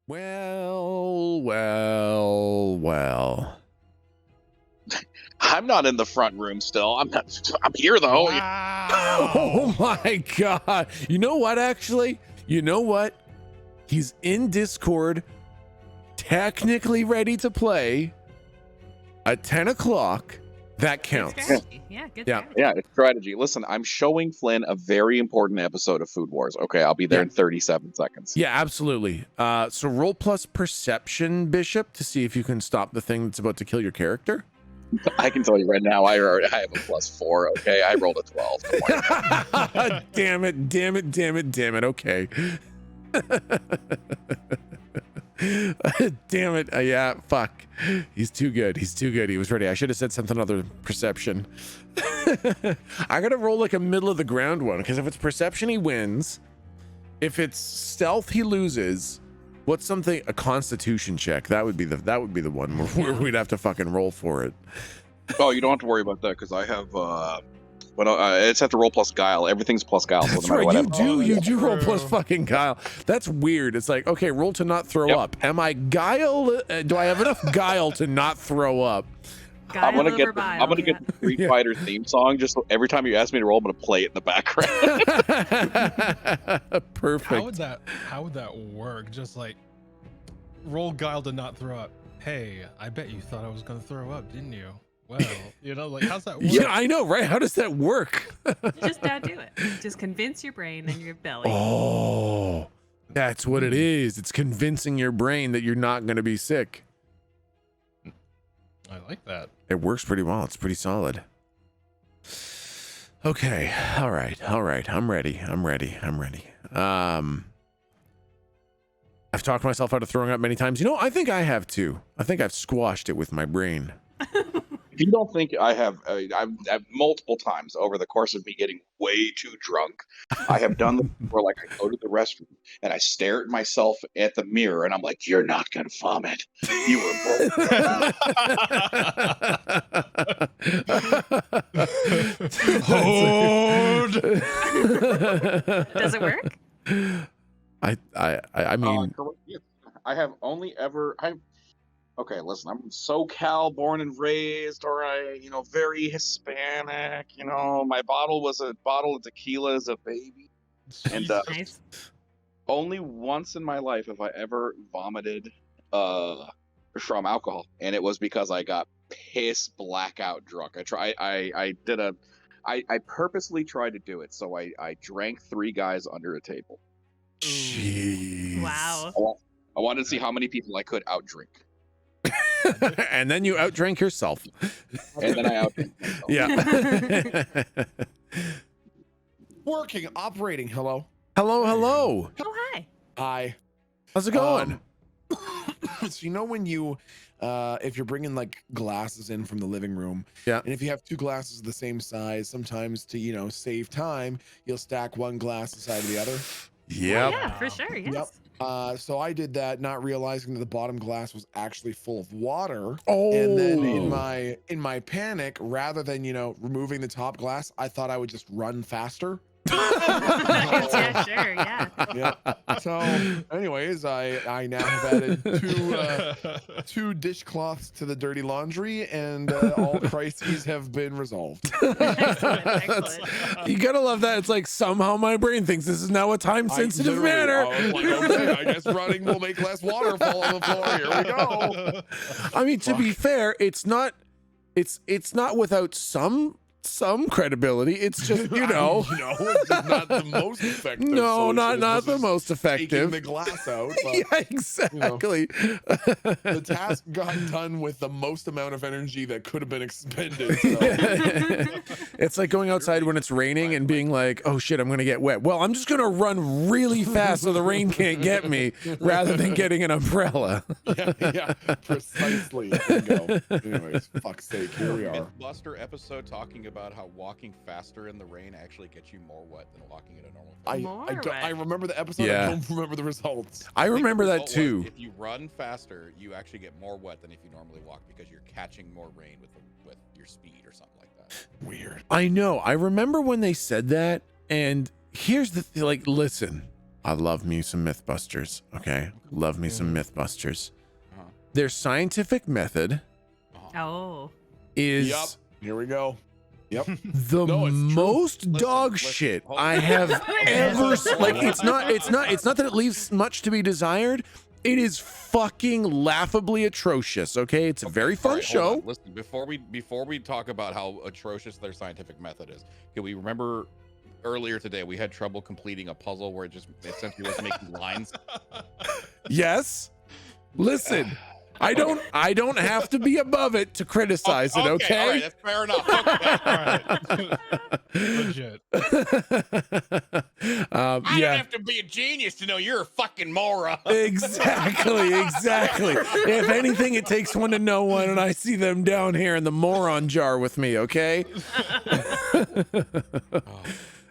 Well. I'm not in the front room still. I'm here though. Wow. Oh my God. You know what, actually? You know what? He's in Discord, technically ready to play at 10 o'clock. That counts. Strategy. Yeah, good Yeah. strategy. Yeah, it's strategy. Listen, I'm showing Flynn a very important episode of Food Wars. Okay, I'll be there in 37 seconds. Yeah, absolutely. So roll plus perception, Bishop, to see if you can stop the thing that's about to kill your character. I can tell you right now, I have a +4. Okay, I rolled a 12. Don't worry. Damn it. Okay. Damn it. Yeah, fuck. He's too good. He was ready. I should have said something other than perception. I gotta roll like a middle of the ground one, because if it's perception, he wins. If it's stealth, he loses. What's something, a constitution check? That would be the one where we'd have to fucking roll for it. Oh, you don't have to worry about that because I have it's at the roll plus guile. Everything's plus guile. That's so no right. matter You do roll plus fucking guile. That's weird. It's like, okay, roll to not throw up. Am I guile? Do I have enough guile to not throw up? I'm gonna get the Street Fighter theme song. Just so every time you ask me to roll, I'm gonna play it in the background. Perfect. How would that work? Just like roll guile to not throw up. Hey, I bet you thought I was gonna throw up, didn't you? Well, like how's that work? Yeah, I know, right? How does that work? Just do it. Just convince your brain and your belly. Oh, that's what it is. It's convincing your brain that you're not going to be sick. I like that. It works pretty well. It's pretty solid. Okay. All right. I'm ready. I've talked myself out of throwing up many times. I think I have too. I think I've squashed it with my brain. If you don't think I have, I've multiple times over the course of me getting way too drunk, I have done this where like I go to the restroom and I stare at myself at the mirror and I'm like, "You're not gonna vomit. You were both." Hold. Does it work? I mean, I have only ever okay, listen, I'm SoCal born and raised, or very Hispanic. My bottle was a bottle of tequila as a baby. And Nice. only once in my life have I ever vomited from alcohol, and it was because I got piss blackout drunk. I purposely tried to do it, so I drank 3 guys under a table. jeez. Wow. I wanted to see how many people I could outdrink. And then you outdrank yourself. And then I outdrank myself. Yeah. Working, operating. Hello. Hello. Oh, hi. Hi. How's it going? So when you if you're bringing like glasses in from the living room, Yeah. and if you have 2 glasses the same size, sometimes to save time, you'll stack one glass inside of the other. Yep. Yeah, for sure. Yes. Yep. So I did that, not realizing that the bottom glass was actually full of water. Oh. And then in my panic, rather than removing the top glass, I thought I would just run faster. Yeah, sure. Yeah. Yeah. So, anyways, I now have added 2 dishcloths to the dirty laundry, and all crises have been resolved. Excellent. You gotta love that. It's like somehow my brain thinks this is now a time-sensitive matter. I was like, okay, I guess running will make less water fall on the floor. Here we go. I mean, to be fair, it's not without some credibility. It's just it's just not the most effective. No, solution. not the most Taking effective. the glass out. But, Yeah, exactly. the task got done with the most amount of energy that could have been expended. So. It's like going outside when it's raining and being like, oh shit, I'm gonna get wet. Well, I'm just gonna run really fast so the rain can't get me, rather than getting an umbrella. Yeah, precisely. Bingo. Anyways, fuck's sake, here we are. Mythbuster episode talking about how walking faster in the rain actually gets you more wet than walking at a normal pace. I remember the episode. Yeah. I don't remember the results. I remember the that result too. was if you run faster, you actually get more wet than if you normally walk because you're catching more rain with your speed or something like that. Weird. I know. I remember when they said that, and here's the thing. Like, listen, I love me some Mythbusters. Okay, love me some Mythbusters. Uh-huh. Their scientific method Oh. is Yep. Here we go. Yep. the No, it's true. most dog listen, shit hold I on. have ever like it's not that it leaves much to be desired. It is fucking laughably atrocious. Okay, it's a very All fun right, hold show. on. Listen, before we talk about how atrocious their scientific method is, can we remember earlier today we had trouble completing a puzzle where it essentially was making lines? Yes. Listen, I don't have to be above it to criticize it, okay? All right, that's fair enough. Okay. Legit. I don't Yeah, have to be a genius to know you're a fucking moron. exactly. If anything, it takes one to know one, and I see them down here in the moron jar with me, okay?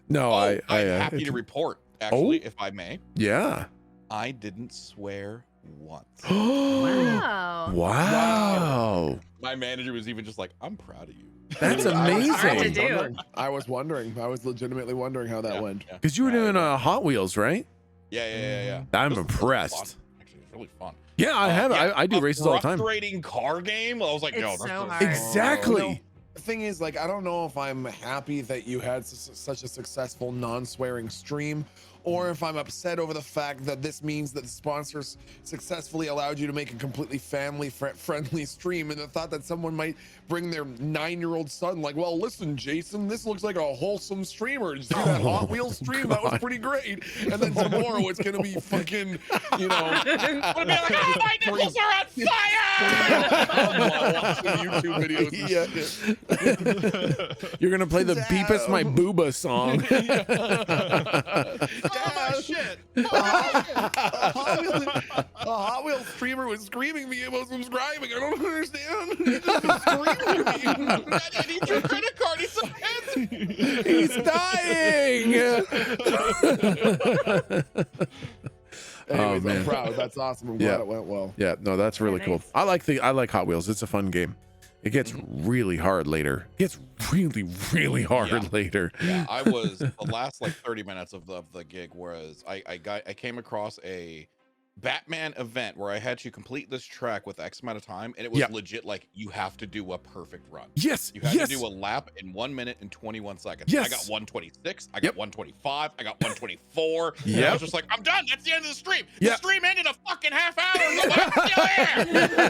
No, I'm I happy to report, actually, if I may, yeah. I didn't swear once. Wow. Wow. My manager was even just like, "I'm proud of you." That's Hard to amazing. do. I was wondering. I was legitimately wondering how that went. Because you were doing Hot Wheels, right? Yeah. I'm This was impressed. fun. Actually, it's really fun. Yeah, I have. Yeah, I do a races all the time. Frustrating car game. I was like, no, It's that's so the- hard. Exactly. The thing is, like, I don't know if I'm happy that you had such a successful non-swearing stream, or if I'm upset over the fact that this means that the sponsors successfully allowed you to make a completely family-friendly stream, and the thought that someone might bring their 9-year-old son, like, well, listen, Jason, this looks like a wholesome streamer. Did you see that Hot Wheels stream? That was God. pretty great. And then tomorrow it's gonna be fucking, you know, I'd be like, oh, my nipples are on fire! watching YouTube videos. Yeah. You're gonna play the Beepus My Booba song. Oh, my shit! A Hot Wheels streamer was screaming me about subscribing. I don't understand. He's just screaming at me. I need your credit card. He's so fancy. He's dying. Anyways, man. I'm proud. That's awesome. I'm Yeah. glad it went well. Yeah, no, that's really cool. nice. I like Hot Wheels. It's a fun game. It gets really hard later. It gets really hard Yeah. later. Yeah, I was the last like 30 minutes of the gig was I came across a Batman event where I had to complete this track with X amount of time, and it was Yep. legit like you have to do a perfect run. Yes. You had Yes. to do a lap in 1 minute and 21 seconds. Yes. I got 126. I got Yep. 125. I got 124. And I Yep. was just like, I'm done. That's the end of the stream. Yep. The stream ended a fucking half hour ago, but I'm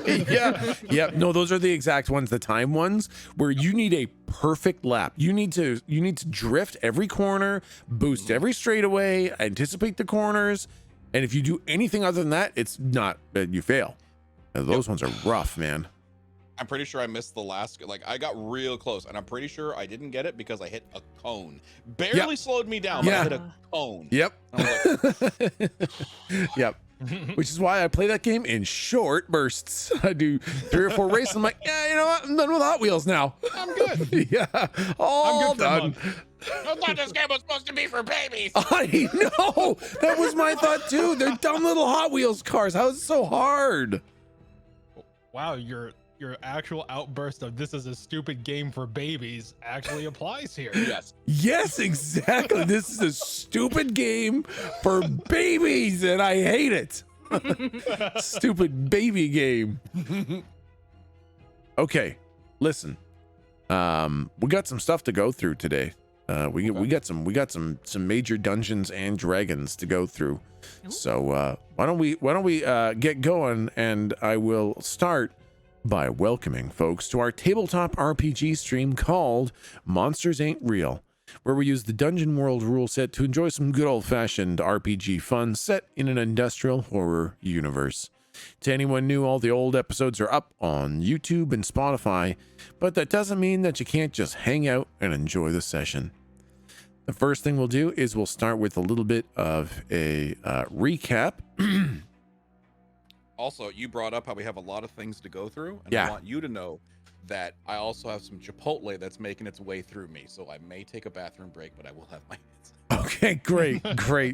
still here. Yeah. No, those are the exact ones, the time ones, where you need a perfect lap. You need to drift every corner, boost every straightaway, anticipate the corners, and if you do anything other than that, it's not you fail. And those ones are rough, man. I'm pretty sure I missed the last, like I got real close, and I'm pretty sure I didn't get it because I hit a cone. Barely slowed me down, but Yeah. I hit a cone. Yep. I was like, Yep. Which is why I play that game in short bursts. I do 3 or 4 races. I'm like, yeah, you know what? I'm done with Hot Wheels now. I'm good. Yeah, all I'm good for a done. I thought this game was supposed to be for babies. I know. That was my thought too. They're dumb little Hot Wheels cars. How is it so hard? Wow, your actual outburst of this is a stupid game for babies actually applies here. Yes. Yes, exactly. This is a stupid game for babies, and I hate it. Stupid baby game. Okay, listen. We got some stuff to go through today. We got some major Dungeons and Dragons to go through. Ooh. So why don't we get going, and I will start by welcoming folks to our tabletop RPG stream called Monsters Ain't Real, where we use the Dungeon World rule set to enjoy some good old-fashioned RPG fun set in an industrial horror universe. To anyone new, all the old episodes are up on YouTube and Spotify, but that doesn't mean that you can't just hang out and enjoy the session. The first thing we'll do is we'll start with a little bit of a recap. Also, you brought up how we have a lot of things to go through, and Yeah. I want you to know that I also have some Chipotle that's making its way through me, so I may take a bathroom break, but I will have my hands. Okay, great.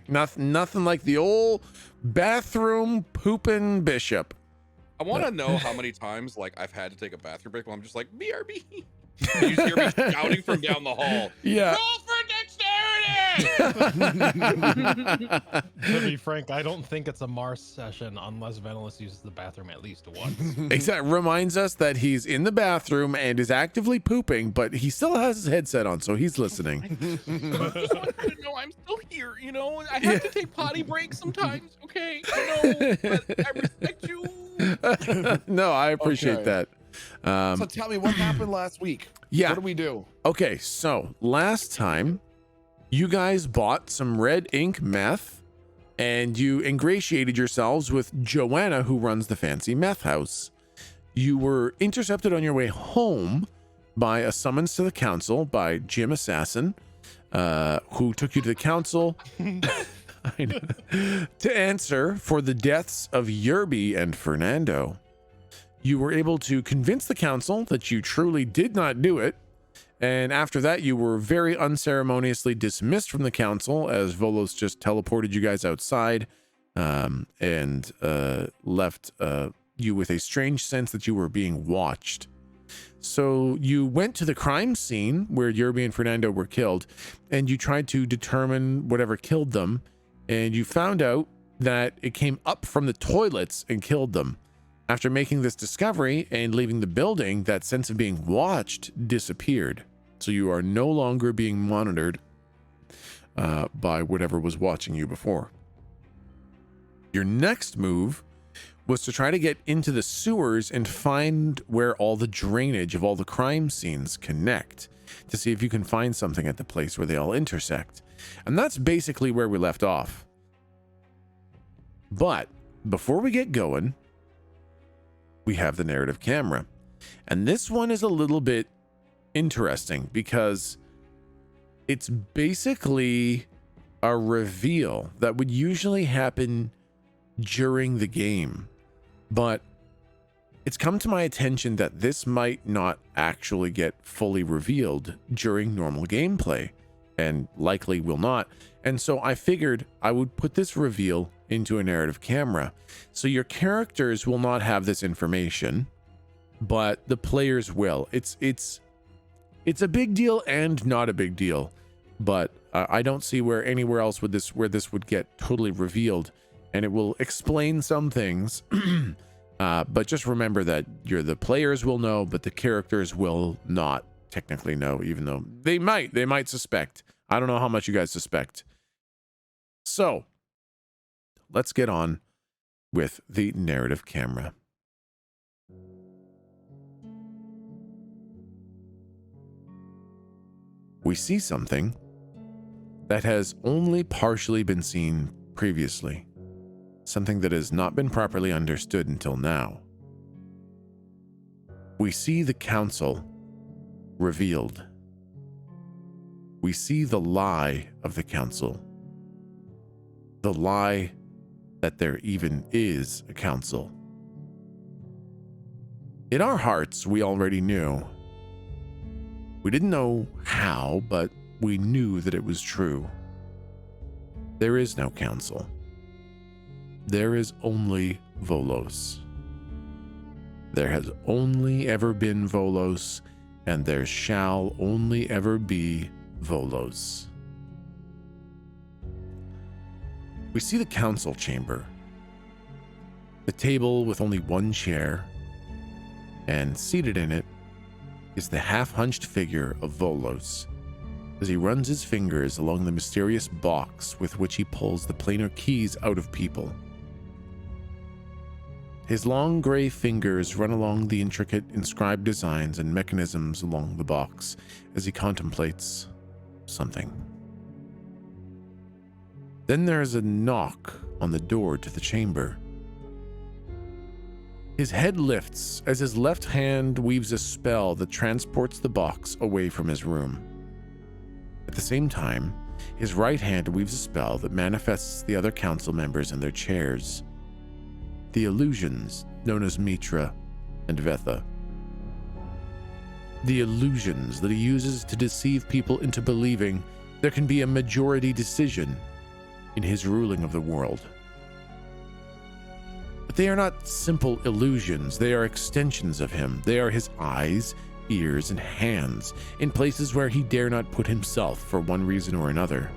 Nothing like the old bathroom pooping bishop. I want to know how many times like I've had to take a bathroom break while I'm just like BRB. You hear me shouting from down the hall. Yeah. Roll for dexterity. To be frank, I don't think it's a Mars session unless Venalis uses the bathroom at least once. Exactly. Reminds us that he's in the bathroom and is actively pooping, but he still has his headset on, so he's listening. I just wanted you to know I'm still here, you know? I have to take potty breaks sometimes, okay? You know, but I respect you. No, I appreciate Okay. that. So tell me what happened last week. Yeah. What did we do? Okay, so last time you guys bought some red ink meth and you ingratiated yourselves with Joanna, who runs the fancy meth house. You were intercepted on your way home by a summons to the council by Jim Assassin, who took you to the council I know, to answer for the deaths of Yerby and Fernando. You were able to convince the council that you truly did not do it, and after that you were very unceremoniously dismissed from the council as Volos just teleported you guys outside and left you with a strange sense that you were being watched. So you went to the crime scene where Yerby and Fernando were killed, and you tried to determine whatever killed them, and you found out that it came up from the toilets and killed them. After making this discovery and leaving the building, that sense of being watched disappeared. So you are no longer being monitored by whatever was watching you before. Your next move was to try to get into the sewers and find where all the drainage of all the crime scenes connect, to see if you can find something at the place where they all intersect. And that's basically where we left off. But before we get going, we have the narrative camera. And this one is a little bit interesting because it's basically a reveal that would usually happen during the game. But it's come to my attention that this might not actually get fully revealed during normal gameplay, and likely will not. And so I figured I would put this reveal into a narrative camera. So your characters will not have this information, but the players will. It's a big deal and not a big deal, but I don't see where anywhere else would this would get totally revealed, and it will explain some things. But just remember that the players will know, but the characters will not technically know, even though they might suspect. I don't know how much you guys suspect. So let's get on with the narrative camera. We see something that has only partially been seen previously. Something that has not been properly understood until now. We see the council revealed. We see the lie of the council. The lie that there even is a council. In our hearts, we already knew. We didn't know how, but we knew that it was true. There is no council. There is only Volos. There has only ever been Volos, and there shall only ever be Volos. We see the council chamber. The table with only one chair, and seated in it is the half-hunched figure of Volos, as he runs his fingers along the mysterious box with which he pulls the planar keys out of people. His long gray fingers run along the intricate inscribed designs and mechanisms along the box as he contemplates something. Then there is a knock on the door to the chamber. His head lifts as his left hand weaves a spell that transports the box away from his room. At the same time, his right hand weaves a spell that manifests the other council members in their chairs. The illusions known as Mitra and Vetha. The illusions that he uses to deceive people into believing there can be a majority decision in his ruling of the world. But they are not simple illusions, they are extensions of him. They are his eyes, ears, and hands in places where he dare not put himself for one reason or another.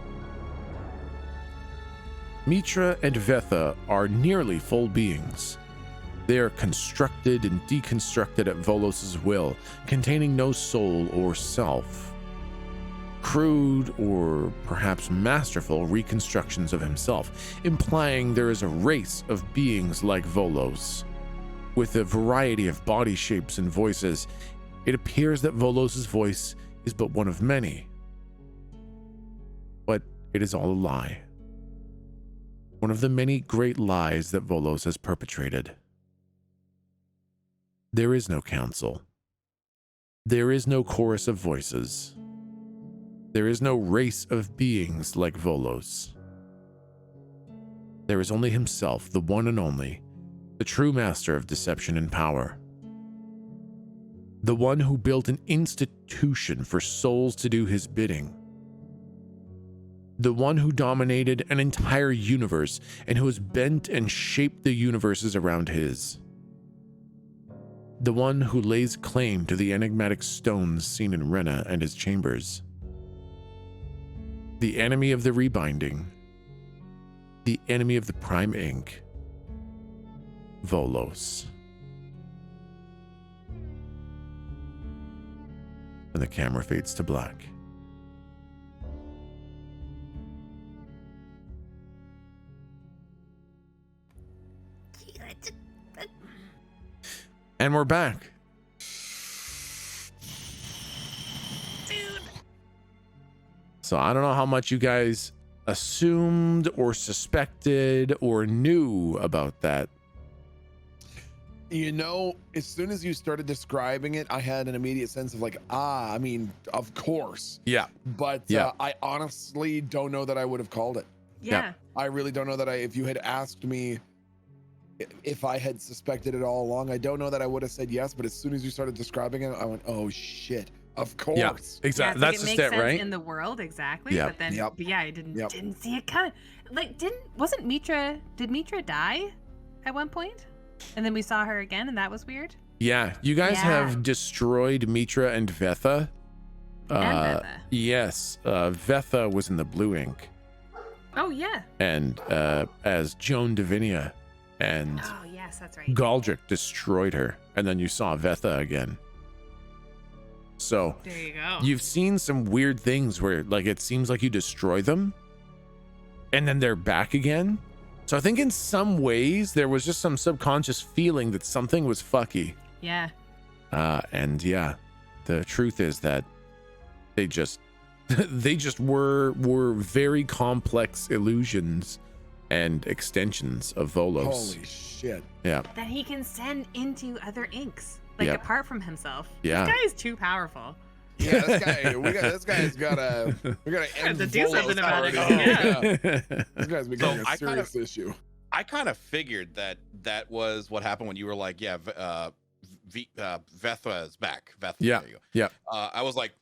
Mitra and Vetha are nearly full beings. They are constructed and deconstructed at Volos's will, containing no soul or self. Crude or perhaps masterful reconstructions of himself, implying there is a race of beings like Volos. With a variety of body shapes and voices, it appears that Volos's voice is but one of many. But it is all a lie. One of the many great lies that Volos has perpetrated. There is no council. There is no chorus of voices. There is no race of beings like Volos. There is only himself, the one and only, the true master of deception and power. The one who built an institution for souls to do his bidding. The one who dominated an entire universe and who has bent and shaped the universes around his. The one who lays claim to the enigmatic stones seen in Rena and his chambers. The enemy of the rebinding. The enemy of the Prime Ink. Volos. And the camera fades to black. And we're back. So I don't know how much you guys assumed or suspected or knew about that. You know, as soon as you started describing it, I had an immediate sense of like, I mean, of course. Yeah. But Yeah. I honestly don't know that I would have called it. Yeah. I really don't know that if you had asked me if I had suspected it all along, I don't know that I would have said yes. But as soon as you started describing it, I went, oh shit, of course. Yeah, Yeah, exactly. it's like That's it the makes step, sense right? in the world, exactly. Yeah. But then, Yep. but yeah, I didn't Yep. see it coming. Like, wasn't Mitra? Did Mitra die at one point? And then we saw her again, and that was weird. Yeah, you guys Yeah. have destroyed Mitra and Vetha. Vetha. Yes, Vetha was in the blue ink, Oh yeah. and as Joan Davinia, and Oh yes, that's right. Galdric destroyed her, and then you saw Vetha again. So There you go. you've seen some weird things where, like, it seems like you destroy them, and then they're back again. So I think in some ways there was just some subconscious feeling that something was fucky. Yeah. And yeah, the truth is that they just were very complex illusions and extensions of Volos. Holy shit. Yeah. That he can send into other inks, like Yep. apart from himself. Yeah. This guy is too powerful. Yeah, this guy's got to end to do Volos something about it. already. Yeah. This guy's becoming So a I kind of- serious issue. I kind of figured that was what happened when you were like, yeah, Vetha is back. Vetha, Yeah, there you go. yeah. I was like,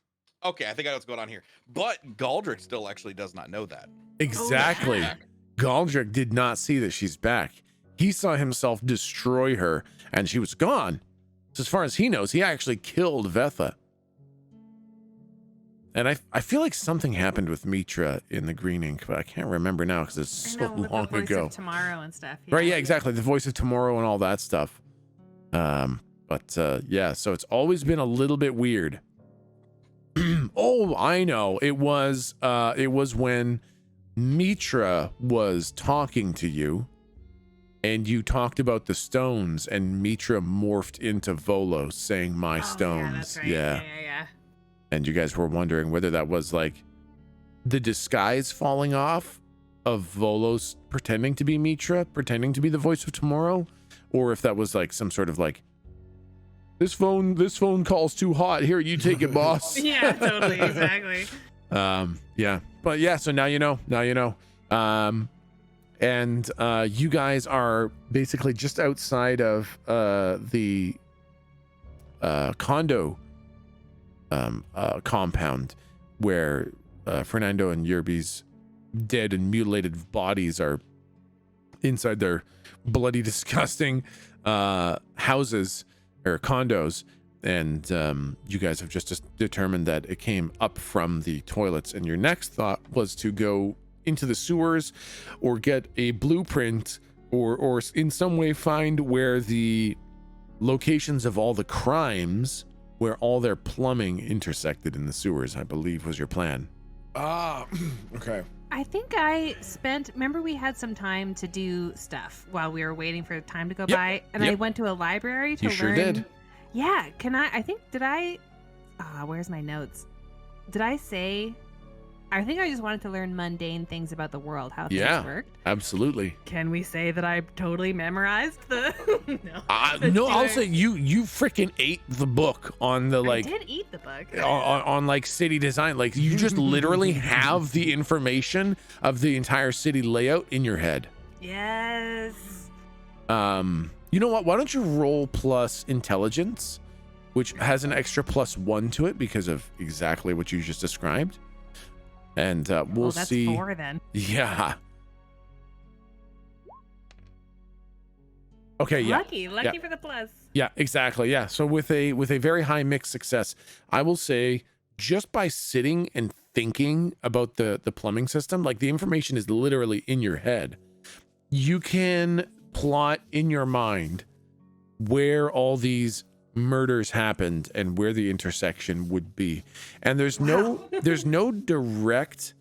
okay, I think I know what's going on here. But Galdric still actually does not know that. Exactly. yeah. Galdric did not see that she's back. He saw himself destroy her and she was gone. So as far as he knows, he actually killed Vetha. And I feel like something happened with Mitra in the green ink, but I can't remember now because it's I so know, with long the voice ago. of tomorrow and stuff. Right, yeah, exactly. The voice of tomorrow and all that stuff. Yeah, so it's always been a little bit weird. Oh, I know. It was when Mitra was talking to you and you talked about the stones and Mitra morphed into Volos saying my Oh, stones. Yeah, that's right. Yeah. Yeah. And you guys were wondering whether that was like the disguise falling off of Volos pretending to be Mitra, pretending to be the voice of tomorrow, or if that was like some sort of like, this phone call's too hot. Here, you take it, boss. Yeah, totally, exactly. Yeah. But yeah, so now you know. And you guys are basically just outside of the condo compound where Fernando and Yerby's dead and mutilated bodies are inside their bloody, disgusting houses or condos. And you guys have just determined that it came up from the toilets. And your next thought was to go into the sewers or get a blueprint or in some way find where the locations of all the crimes where all their plumbing intersected in the sewers, I believe was your plan. Ah, okay. I think remember we had some time to do stuff while we were waiting for time to go Yep, by, and I yep. went to a library to You learn. sure did. Yeah, where's my notes? Did I say, I think I just wanted to learn mundane things about the world, how things worked. Absolutely. Can we say that I totally memorized the No, I'll say you freaking ate the book on the I did eat the book. on like city design. Like you just literally have the information of the entire city layout in your head. Yes. You know what? Why don't you roll plus intelligence, which has an extra +1 to it because of exactly what you just described. And we'll that's see. 4 then. Yeah. Okay. Yeah. Lucky for the plus. Yeah, exactly. Yeah. So with a very high mixed success, I will say just by sitting and thinking about the plumbing system, like the information is literally in your head. You can plot in your mind where all these murders happened and where the intersection would be. And there's no direct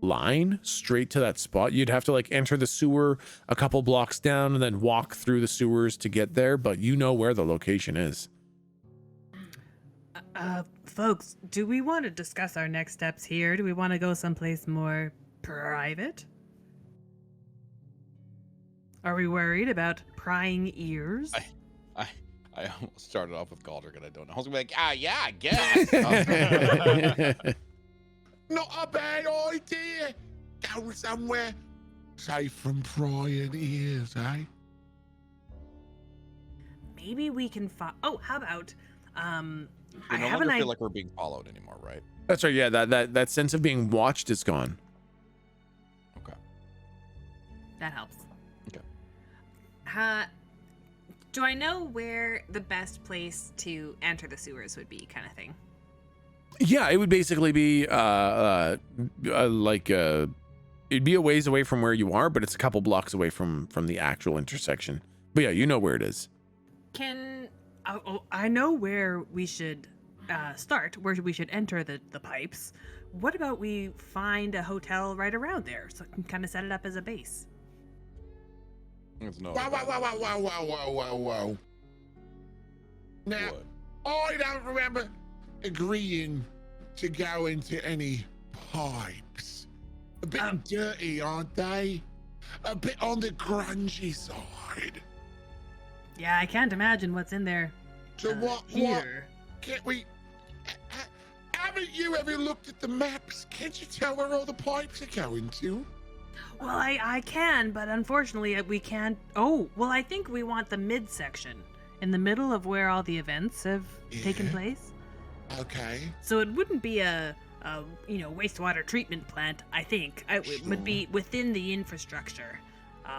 line straight to that spot. You'd have to like enter the sewer a couple blocks down and then walk through the sewers to get there, but you know where the location is. Folks, do we want to discuss our next steps here? Do we want to go someplace more private? Are we worried about prying ears? I almost started off with Galdrick, I don't know. I was gonna be like, yeah, I guess. Not a bad idea. Go somewhere safe from prying ears, eh? Maybe we can how about We no longer feel like we're being followed anymore, right? That's right. Yeah, that sense of being watched is gone. Okay. That helps. Okay. Do I know where the best place to enter the sewers would be, kind of thing? Yeah, it would basically be it'd be a ways away from where you are, but it's a couple blocks away from the actual intersection. But yeah, you know where it is. I know where we should start, where we should enter the pipes. What about we find a hotel right around there so I can kind of set it up as a base? Whoa. Now, What? I don't remember agreeing to go into any pipes. A bit dirty, aren't they? A bit on the grungy side. Yeah, I can't imagine what's in there. So what Here. can't we... Haven't you ever looked at the maps? Can't you tell where all the pipes are going to? Well, I can, but unfortunately we can't. Oh, well, I think we want the midsection in the middle of where all the events have taken place. Okay. So it wouldn't be a wastewater treatment plant. I think it would be within the infrastructure,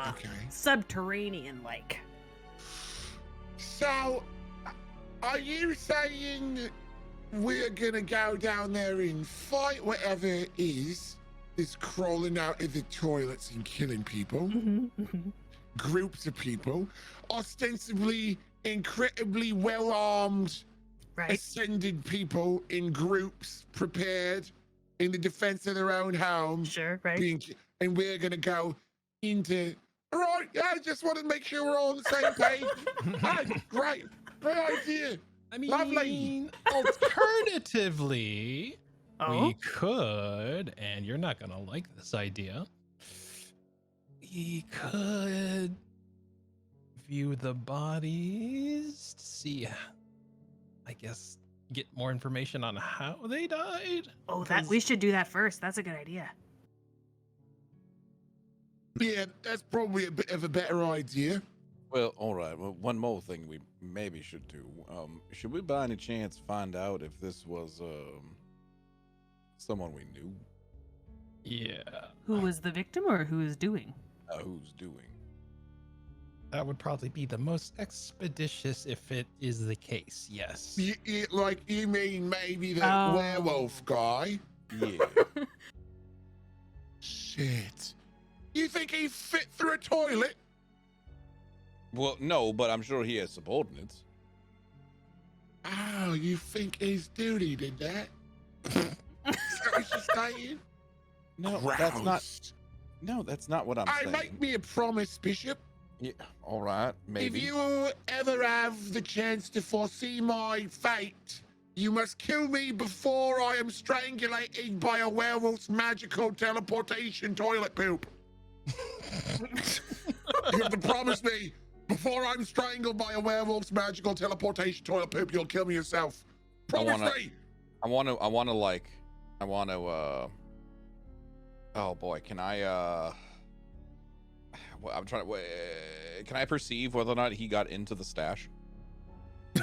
Okay. subterranean like. So, are you saying we're gonna go down there and fight whatever it is that's crawling out of the toilets and killing people? Groups of people, ostensibly incredibly well-armed, Right. ascended people in groups, prepared in the defense of their own home. Sure. Right. And we're gonna go into. All right, I just want to make sure we're all on the same page. Great idea. I mean, Lovely. alternatively, Oh. we could, and you're not gonna like this idea. We could view the bodies to see, I guess, get more information on how they died. Oh, that we should do that first. That's a good idea. Yeah, that's probably a bit of a better idea. Well, all right. Well, one more thing we maybe should do. Should we by any chance find out if this was someone we knew? Yeah, Who was the victim or who is doing? Who's doing? that would probably be the most expeditious if it is the case. Yes. You mean maybe the Oh. werewolf guy? Yeah. Shit. You think he fit through a toilet? Well, no, but I'm sure he has subordinates. Oh, you think his duty did that? Is that what you're saying? No, that's not what I'm saying. Make me a promise, Bishop. Yeah, all right, maybe. If you ever have the chance to foresee my fate, you must kill me before I am strangulated by a werewolf's magical teleportation toilet poop. You have to promise me, before I'm strangled by a werewolf's magical teleportation toilet poop, you'll kill me yourself. Promise me. I want to. Oh boy, can I? Well, I'm trying to. Can I perceive whether or not he got into the stash?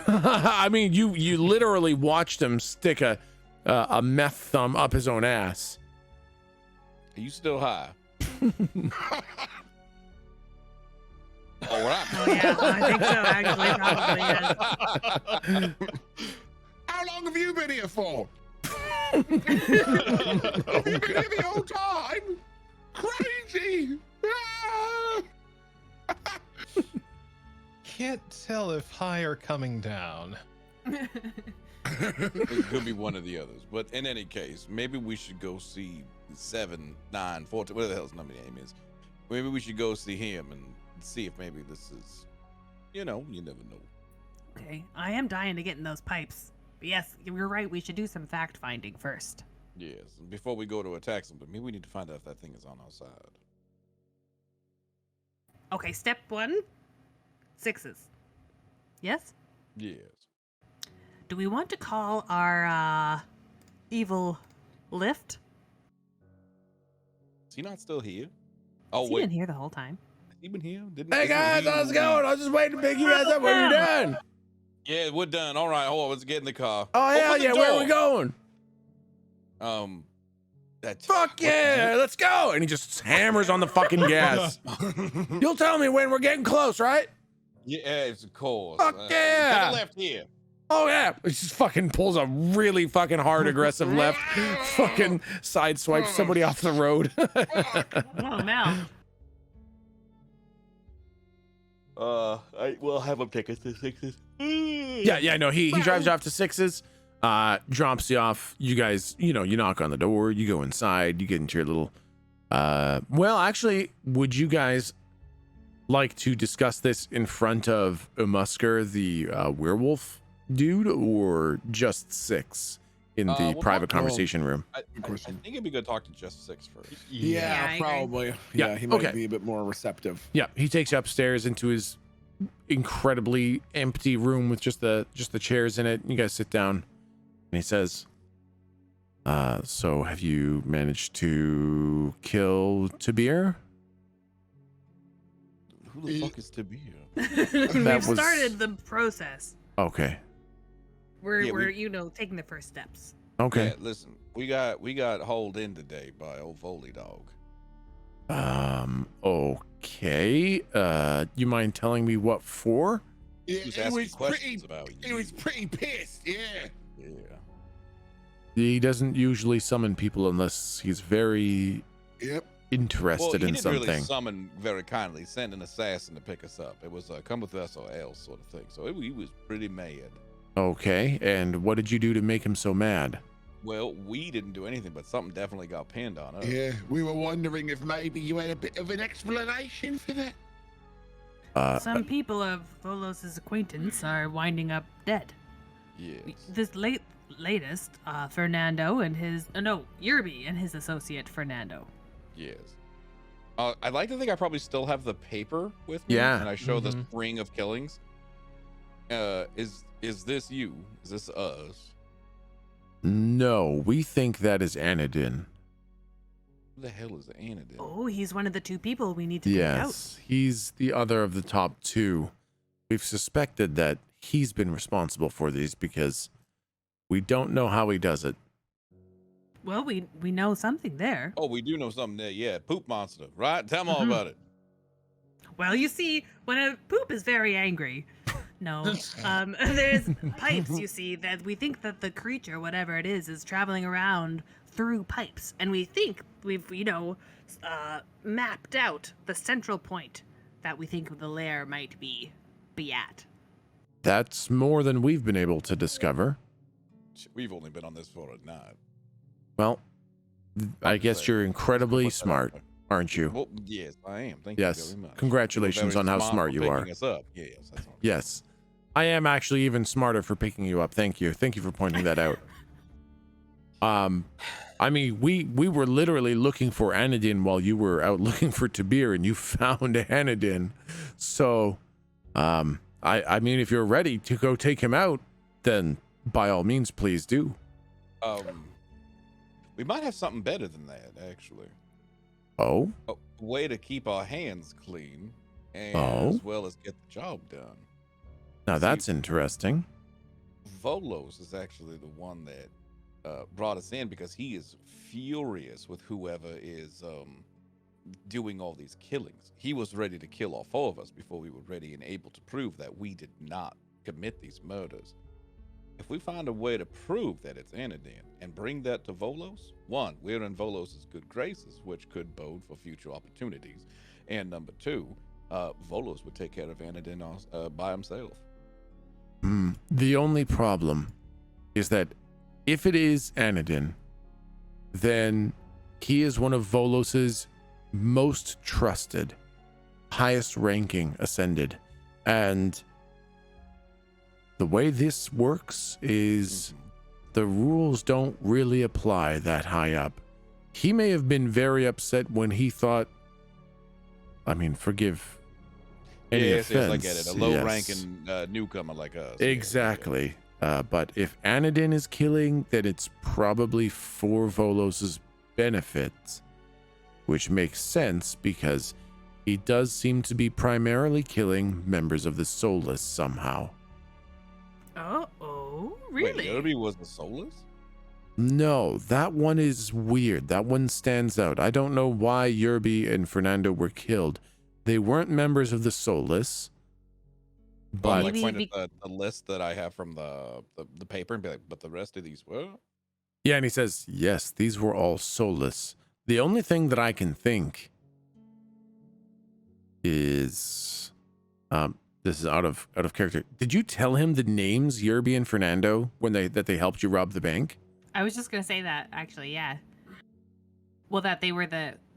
I mean, you literally watched him stick a meth thumb up his own ass. Are you still high? All right. Oh, yeah, I think so, actually, probably, yes. How long have you been here for? Have you been here the whole time? Crazy! Ah! Can't tell if high or coming down. It could be one of the others, but in any case, maybe we should go see 7, 9, 14, whatever the hell's number name is. Maybe we should go see him and see if maybe this is, you never know. Okay, I am dying to get in those pipes. But yes, you're right. We should do some fact finding first. Yes, and before we go to attack something, maybe we need to find out if that thing is on our side. Okay, step 1, 6s. Yes? Yes. Do we want to call our evil lift? Is he not still here? Oh, Has he wait. been here the whole time? Has he been here? Didn't, Hey isn't guys, he- how's it going? I was just waiting to pick you guys up when you're done. Yeah, we're done. All right, hold on. Let's get in the car. Oh hell Open the yeah, where are we door. going? That's Fuck yeah, let's go! And he just hammers on the fucking gas. You'll tell me when we're getting close, right? Yeah, it's of course. Fuck yeah. To the left here. Oh yeah, he just fucking pulls a really fucking hard aggressive left, fucking sideswipes somebody off the road. Oh, Mel. I will have him take us to 6s. yeah, no, he drives you off to 6s, drops you off. You guys, you knock on the door, you go inside, you get into your little, well, actually, would you guys like to discuss this in front of Umusker, the werewolf dude, or just 6 in the Well, private conversation room? I think it'd be good to talk to just 6 first. Yeah, I agree. probably. Yeah, He might okay. be a bit more receptive. Yeah, he takes you upstairs into his incredibly empty room with just the chairs in it. You guys sit down, and he says, so have you managed to kill Tabir? Who the fuck is Tabir? We've started the process. Okay. We're taking the first steps. Okay. Yeah, listen, we got hauled in today by old Foley Dog. Okay. You mind telling me what for? Yeah, He's he asking was pretty. questions about you. He was pretty pissed. Yeah. Yeah. He doesn't usually summon people unless he's very Yep. interested Well, he in didn't something. really summon very kindly. Send an assassin to pick us up. It was a come with us or else sort of thing. So he was pretty mad. Okay. And what did you do to make him so mad? Well, we didn't do anything, but something definitely got pinned on us. Yeah. We were wondering if maybe you had a bit of an explanation for that. Some people of Volos' acquaintance are winding up dead. Yes. This latest, Fernando and his Yerby and his associate Fernando. Yes. I'd like to think I probably still have the paper with me. Yeah. And I show the string of killings. Is this you? Is this us? No, we think that is Anadin. Who the hell is Anadin? Oh, he's one of the 2 people we need to take out. Yes, he's the other of the top 2. We've suspected that he's been responsible for these because we don't know how he does it. Well, we know something there. Oh, we do know something there. Yeah, poop monster, right? Tell me all about it. Well, you see, when a poop is very angry, there's pipes, you see, that we think that the creature, whatever it is traveling around through pipes. And we think we've mapped out the central point that we think the lair might be at. That's more than we've been able to discover. We've only been on this for a night. Well, I guess you're incredibly smart, aren't you? Well, yes, I am. Thank you Yes. very much. Congratulations You're on very how smart for you are. picking us up. Yes, that's all. Yes. I am actually even smarter for picking you up. Thank you. Thank you for pointing that out. I mean, we were literally looking for Anadin while you were out looking for Tabir, and you found Anadin. So, I mean, if you're ready to go take him out, then by all means, please do. We might have something better than that, actually. Oh? A way to keep our hands clean, and as well as get the job done. Now that's interesting. Volos is actually the one that brought us in because he is furious with whoever is doing all these killings. He was ready to kill all four of us before we were ready and able to prove that we did not commit these murders. If we find a way to prove that it's Anadin and bring that to Volos, one, we're in Volos' good graces, which could bode for future opportunities. And number two, Volos would take care of Anadin by himself. The only problem is that if it is Anadin, then he is one of Volos's most trusted, highest ranking ascended. And the way this works is the rules don't really apply that high up. He may have been very upset when he thought, I mean, forgive any offense. Yes, I get it. A low-ranking newcomer like us. Exactly. But if Anadin is killing, then it's probably for Volos's benefit, which makes sense because he does seem to be primarily killing members of the Soulless somehow. Oh, really? Wait, Rippy was the Soulless? No, that one is weird. That one stands out. I don't know why Yerby and Fernando were killed. They weren't members of the Soulless. But Like point at the list that I have from the paper and be like, but the rest of these were? yeah, and he says, yes, these were all Soulless. The only thing that I can think is this is out of character. Did you tell him the names Yerby and Fernando when they helped you rob the bank? I was just gonna say that actually, yeah. Well, that they were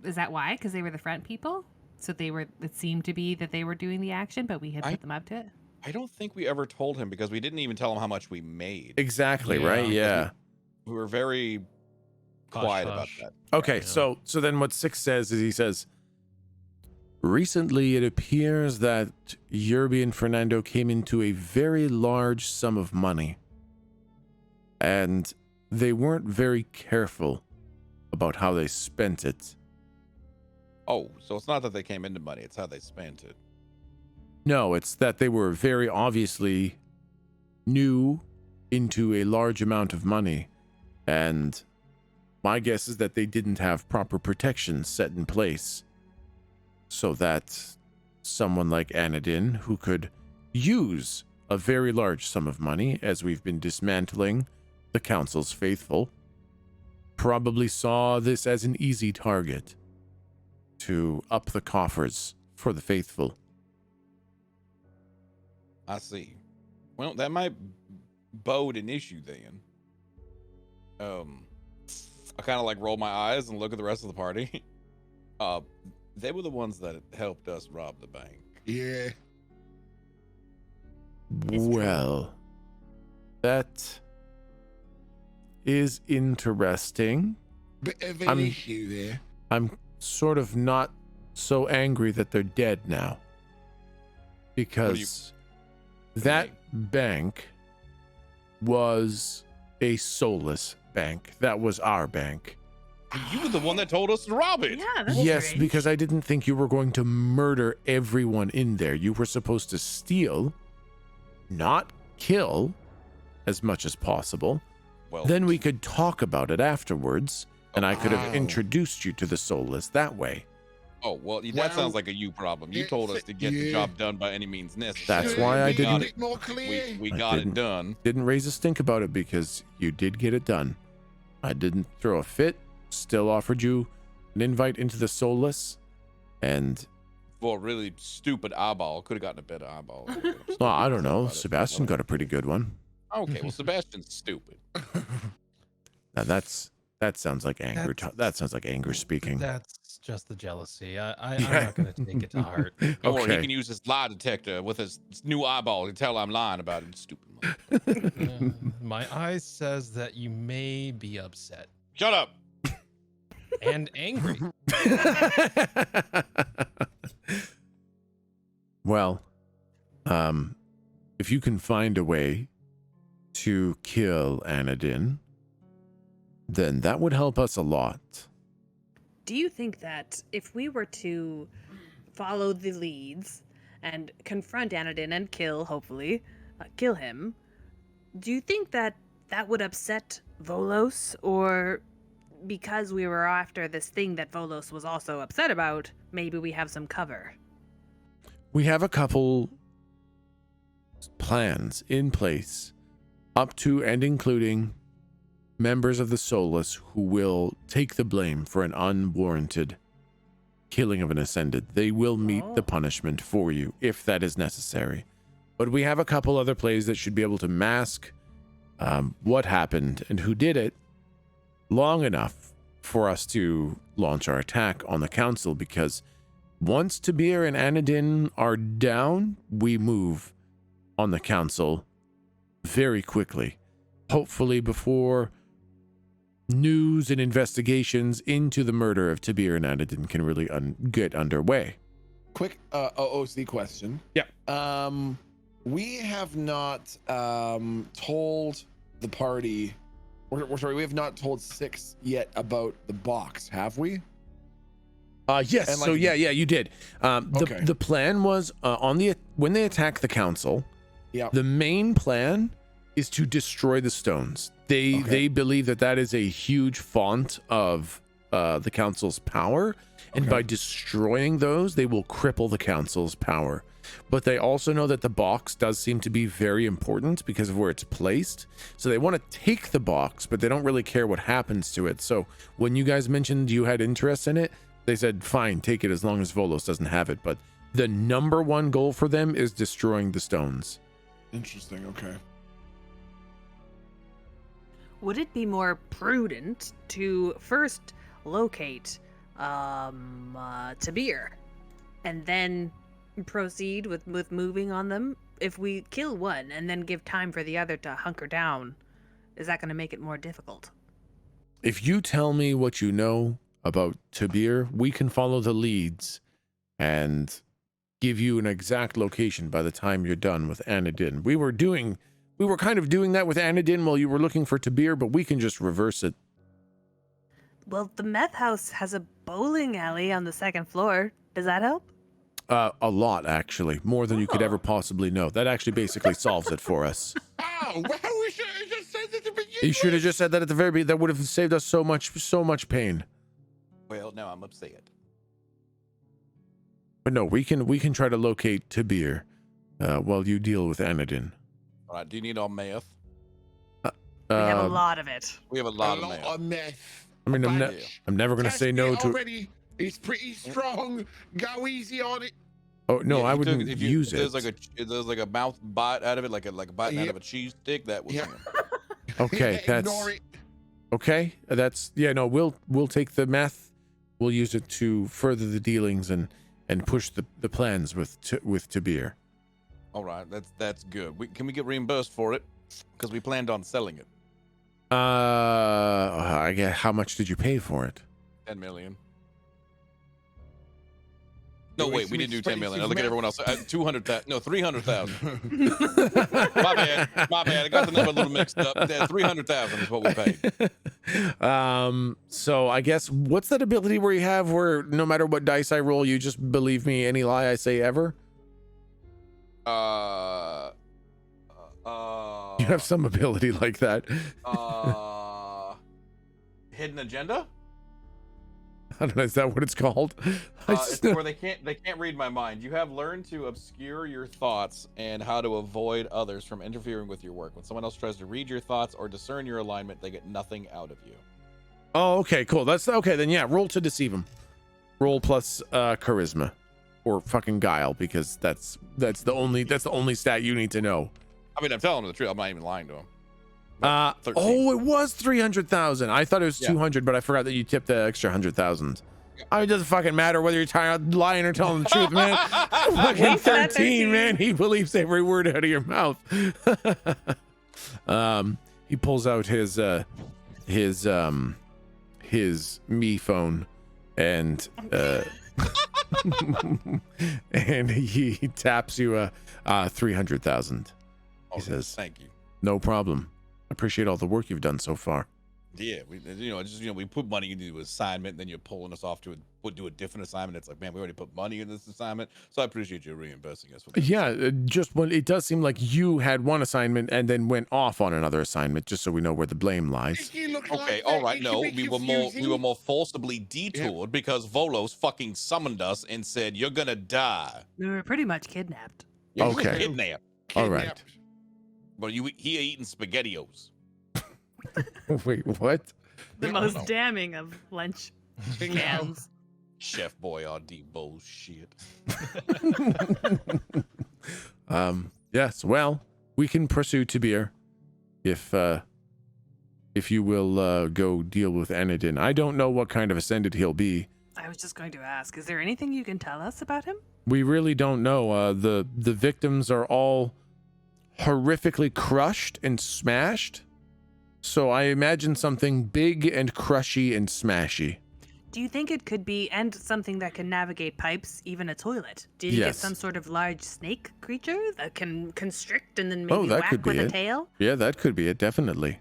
is that why? Because they were the front people? So it seemed to be that they were doing the action, but we had put them up to it. I don't think we ever told him because we didn't even tell him how much we made. Exactly, Yeah. right? Yeah. We were very quiet about Hush. that. Okay, Yeah. so then what Six says is he says, recently it appears that Yerby and Fernando came into a very large sum of money, and they weren't very careful about how they spent it. Oh, so it's not that they came into money, it's how they spent it. No, it's that they were very obviously new into a large amount of money, and my guess is that they didn't have proper protections set in place so that someone like Anadin, who could use a very large sum of money as we've been dismantling the Council's faithful, probably saw this as an easy target to up the coffers for the faithful. I see. Well, that might bode an issue then. I kind of like roll my eyes and look at the rest of the party. They were the ones that helped us rob the bank. Yeah. Well, that is interesting. Bit of an I'm- issue there. I'm sort of not so angry that they're dead now. Because that bank was a soulless bank. That was our bank. You were the one that told us to rob it. Yeah, that's Yes, strange. because I didn't think you were going to murder everyone in there. You were supposed to steal, not kill, as much as possible. Well, Then we could talk about it afterwards, and I could have Wow. introduced you to the soulless that way. oh, well, that Well, sounds like a you problem. You it's- told us to get the yeah. job done by any means necessary. That's why I We got didn't- Make it more clear. We I got it didn't- done. Didn't raise a stink about it because you did get it done. I didn't throw a fit, still offered you an invite into the Soulless, and For a really stupid eyeball, could have gotten a better eyeball. well, I don't know. Sebastian got a pretty good one. Okay, well, Sebastian's stupid. Now that sounds like anger. That sounds like anger speaking. That's just the jealousy. I'm Yeah. not going to take it to heart. Or he Okay. can use his lie detector with his new eyeball to tell I'm lying about it. Stupid. My eye says that you may be upset Shut up. and angry. Well, if you can find a way to kill Anadin, then that would help us a lot. Do you think that if we were to follow the leads and confront Anadin and hopefully kill him, do you think that that would upset Volos? Or because we were after this thing that Volos was also upset about, maybe we have some cover? We have a couple plans in place, up to and including members of the Soulless who will take the blame for an unwarranted killing of an Ascended. They will meet the punishment for you if that is necessary. But we have a couple other plays that should be able to mask what happened and who did it long enough for us to launch our attack on the council, because once Tabir and Anadin are down, we move on the council very quickly. Hopefully before news and investigations into the murder of Tabir and Anadin can really get underway. Quick OOC question. Yeah. We have not told the party, we're sorry, we have not told Six yet about the box, have we? Yes. And, like, so yeah, you did. Okay. The plan was when they attack the council. Yeah. The main plan is to destroy the stones. They believe that is a huge font of the council's power, and by destroying those, they will cripple the council's power. But they also know that the box does seem to be very important because of where it's placed. So they want to take the box, but they don't really care what happens to it. So when you guys mentioned you had interest in it, they said, fine, take it as long as Volos doesn't have it. But the number one goal for them is destroying the stones. Interesting. Okay. Would it be more prudent to first locate Tabir and then proceed with moving on them? If we kill one and then give time for the other to hunker down, is that going to make it more difficult? If you tell me what you know about Tabir, we can follow the leads and give you an exact location by the time you're done with Anadin. We were kind of doing that with Anadin while you were looking for Tabir, but we can just reverse it. Well, the meth house has a bowling alley on the second floor. Does that help? A lot, actually. More than you could ever possibly know. That actually basically solves it for us. Oh, well, we should have just said that at the beginning. You should have just said that at the very beginning. That would have saved us so much pain. Well, now I'm upset. But no, we can try to locate Tabir while you deal with Anadin. All right, do you need all meth? We have a Um, lot of it. We have a lot of meth. of meth. I mean, I'm Bunch. never going to Test say no it to. already. It's pretty strong. Go easy on it. Oh no, Yeah, I if you wouldn't took- if you- use if it. There's like a mouth bite out of it, like a bite out Yep. of a cheese stick. That was Yeah. him. Okay, that's Ignore it. okay. That's no. We'll take the meth. We'll use it to further the dealings and push the plans with Tabir. All right, that's good. Can we get reimbursed for it? Because we planned on selling it. I guess, how much did you pay for it? 10 million. No, Wait, wait, we so didn't do 10 million. I expensive look at math. everyone else. 200,000. No, 300,000. My bad. I got the number a little mixed up. 300,000 is what we paid. So I guess, what's that ability where you have where no matter what dice I roll, you just believe me any lie I say ever? You have some ability like that. Hidden agenda? I don't know. Is that what it's called? I It's just- where they can't read my mind. You have learned to obscure your thoughts and how to avoid others from interfering with your work. When someone else tries to read your thoughts or discern your alignment, they get nothing out of you. Oh, okay, cool. That's okay. Then yeah, roll to deceive him. Roll plus charisma, or fucking guile, because that's the only stat you need to know. I mean, I'm telling him the truth. I'm not even lying to him. 13. Oh, it was 300,000. I thought it was Yeah. 200, but I forgot that you tipped the extra 100,000. I mean, it doesn't fucking matter whether you're lying or telling the truth, man. Fucking 13, man. He believes every word out of your mouth. He pulls out his me phone and and he taps you 300,000. He says, "Thank you." "No problem. Appreciate all the work you've done so far." Yeah, we put money into an assignment, then you're pulling us off to do a different assignment. It's like, man, we already put money in this assignment, so I appreciate you reimbursing us for that. Yeah, just when it does seem like you had one assignment and then went off on another assignment, just so we know where the blame lies. Okay, all right. No, we were more forcibly detoured because Volos fucking summoned us and said, "You're gonna die." We were pretty much kidnapped. Yeah, you were Okay. kidnapped. All right. But he eating SpaghettiOs. Wait, what? The I most don't know. damning of lunch cans. Chef Boyardee bullshit. Yes. Well, we can pursue Tabir if you will go deal with Anadin. I don't know what kind of ascended he'll be. I was just going to ask, is there anything you can tell us about him? We really don't know. The victims are all horrifically crushed and smashed. So I imagine something big and crushy and smashy. Do you think it could be, and something that can navigate pipes, even a toilet? Did you get Yes. some sort of large snake creature that can constrict and then maybe that whack could with be a it. tail? Yeah, that could be it. Definitely.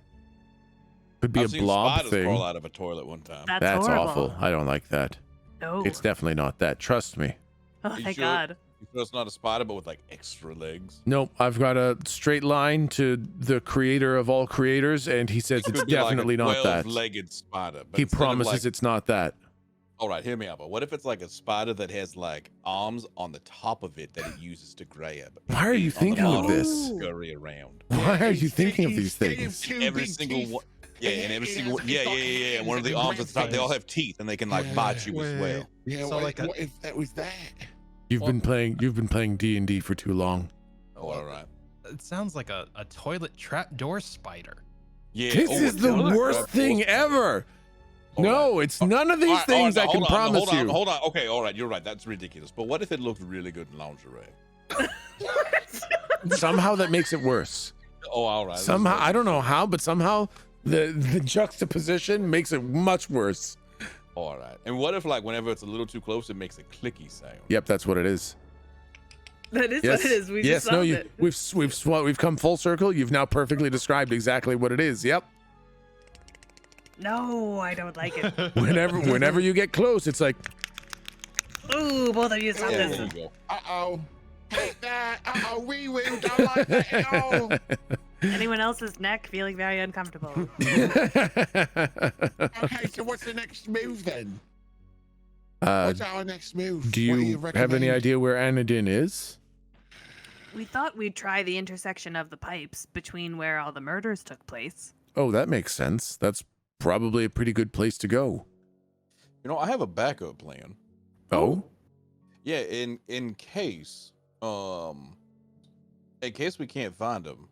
Could be I've a seen blob spiders thing. crawl out of a toilet one time. That's horrible. awful. I don't like that. No. It's definitely not that. Trust me. Oh, You thank sure? God. You sure it's not a spider, but with like extra legs? Nope, I've got a straight line to the creator of all creators, and he says it's Could be definitely like a not that. 12-legged spider. But He instead of, promises like, it's not that. All right, hear me out. But what if it's like a spider that has like arms on the top of it that it uses to grab? Why are you feet on the thinking of bottom to this? Scurry around. Why are you thinking of these things? Every single one. Yeah, and every single one. Yeah. And one of the arms at the top, they all have teeth, and they can like bite you as well. Yeah, So like what if that was that? You've been playing D&D for too long. Oh, all right. It sounds like a toilet trapdoor spider. Yeah. This oh, is the toilet worst trap thing doors. ever. All No, right. it's none of these All right, things I can hold on, promise you. Hold on. Okay, all right. You're right. That's ridiculous. But what if it looked really good in lingerie? Somehow that makes it worse. Oh, all right. Somehow, I don't know how, but somehow the juxtaposition makes it much worse. All right. And what if, like, whenever it's a little too close, it makes a clicky sound? Yep, that's what it is. That is Yes. what it is. We Yes, just no, solved you it. we've come full circle. You've now perfectly described exactly what it is. Yep. No, I don't like it. Whenever you get close, it's like Ooh, both of you stop Yeah, this. there you go. Uh-oh. Hate that. Uh-oh, we will. Don't like that at all. Anyone else's neck feeling very uncomfortable. Okay, so what's the next move then? What's our next move? do What you have any recommend? idea where Anadin is? We thought we'd try the intersection of the pipes between where all the murders took place. Oh, that makes sense. That's probably a pretty good place to go. You know, I have a backup plan. Oh? Yeah, in case we can't find them,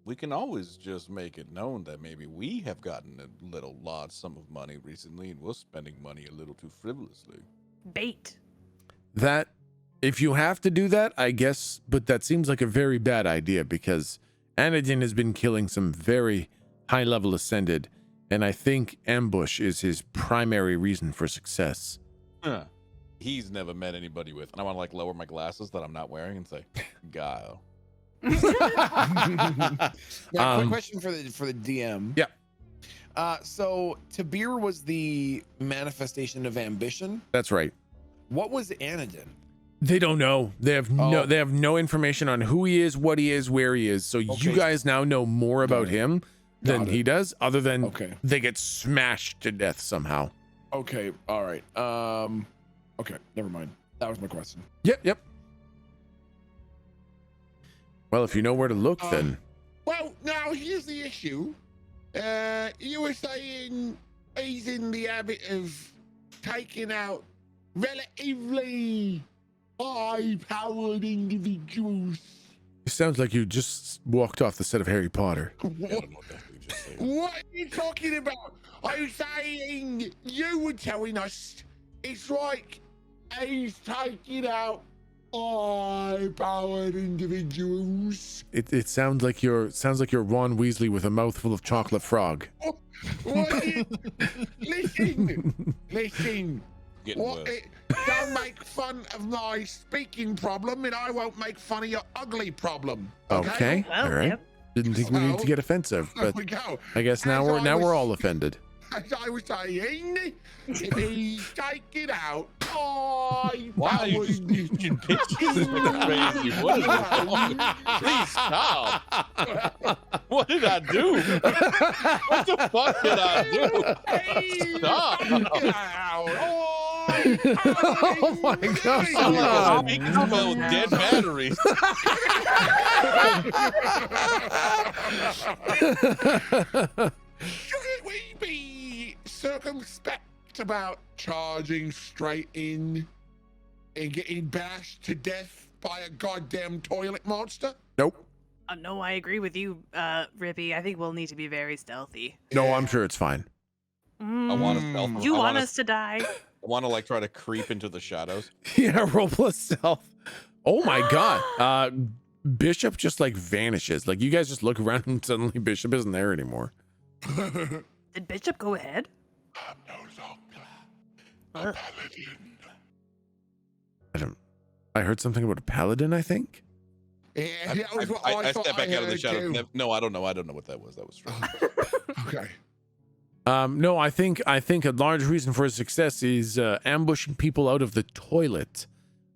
we can always just make it known that maybe we have gotten a little large sum of money recently and we're spending money a little too frivolously. Bait. That, if you have to do that, I guess, but that seems like a very bad idea because Anadin has been killing some very high-level ascended, and I think ambush is his primary reason for success. Huh. He's never met anybody with, and I want to like lower my glasses that I'm not wearing and say, guile. Now, Um, quick question for the DM. Yeah. So Tabir was the manifestation of ambition. That's right. What was Anadin? They don't know. They have Oh. they have no information on who he is, what he is, where he is. So you Okay. guys now know more about Got it. him than Got it. he does, other than Okay. they get smashed to death somehow. Okay. All right. Okay. Never mind. That was my question. Yep. Well, if you know where to look, then Well, now here's the issue. You were saying he's in the habit of taking out relatively high-powered individuals. It sounds like you just walked off the set of Harry Potter. I don't know what the hell you just said. What are you talking about? I'm saying you were telling us it's like he's taking out high-powered individuals. It sounds like you're Ron Weasley with a mouthful of chocolate frog. Listen. Getting worse. Don't make fun of my speaking problem, and I won't make fun of your ugly problem. Okay, Well, all right. yep. Didn't think we needed to get offensive, There but we go. I guess now we're all offended. As I was saying, if he's taking out Why are you just pitching pitches like crazy? What is wrong? Please stop. What did I do? What the fuck did I do? Stop. Oh my god! I'm like a speaker with dead batteries. Shouldn't we be circumspect about charging straight in and getting bashed to death by a goddamn toilet monster? Nope. No, I agree with you, Rippy. I think we'll need to be very stealthy. No, I'm sure it's fine. I want to stealth. You I want wanna- us to die? I want to like try to creep into the shadows. Yeah, roll plus stealth. Oh my god. Bishop just like vanishes. Like you guys just look around and suddenly Bishop isn't there anymore. Did Bishop go ahead? I'm no longer a paladin. I heard something about a paladin, I think. Yeah, that was what I thought step back out of the heard shadows. too. No, I don't know. I don't know what that was. That was strange. Okay. No, I think a large reason for his success is ambushing people out of the toilet.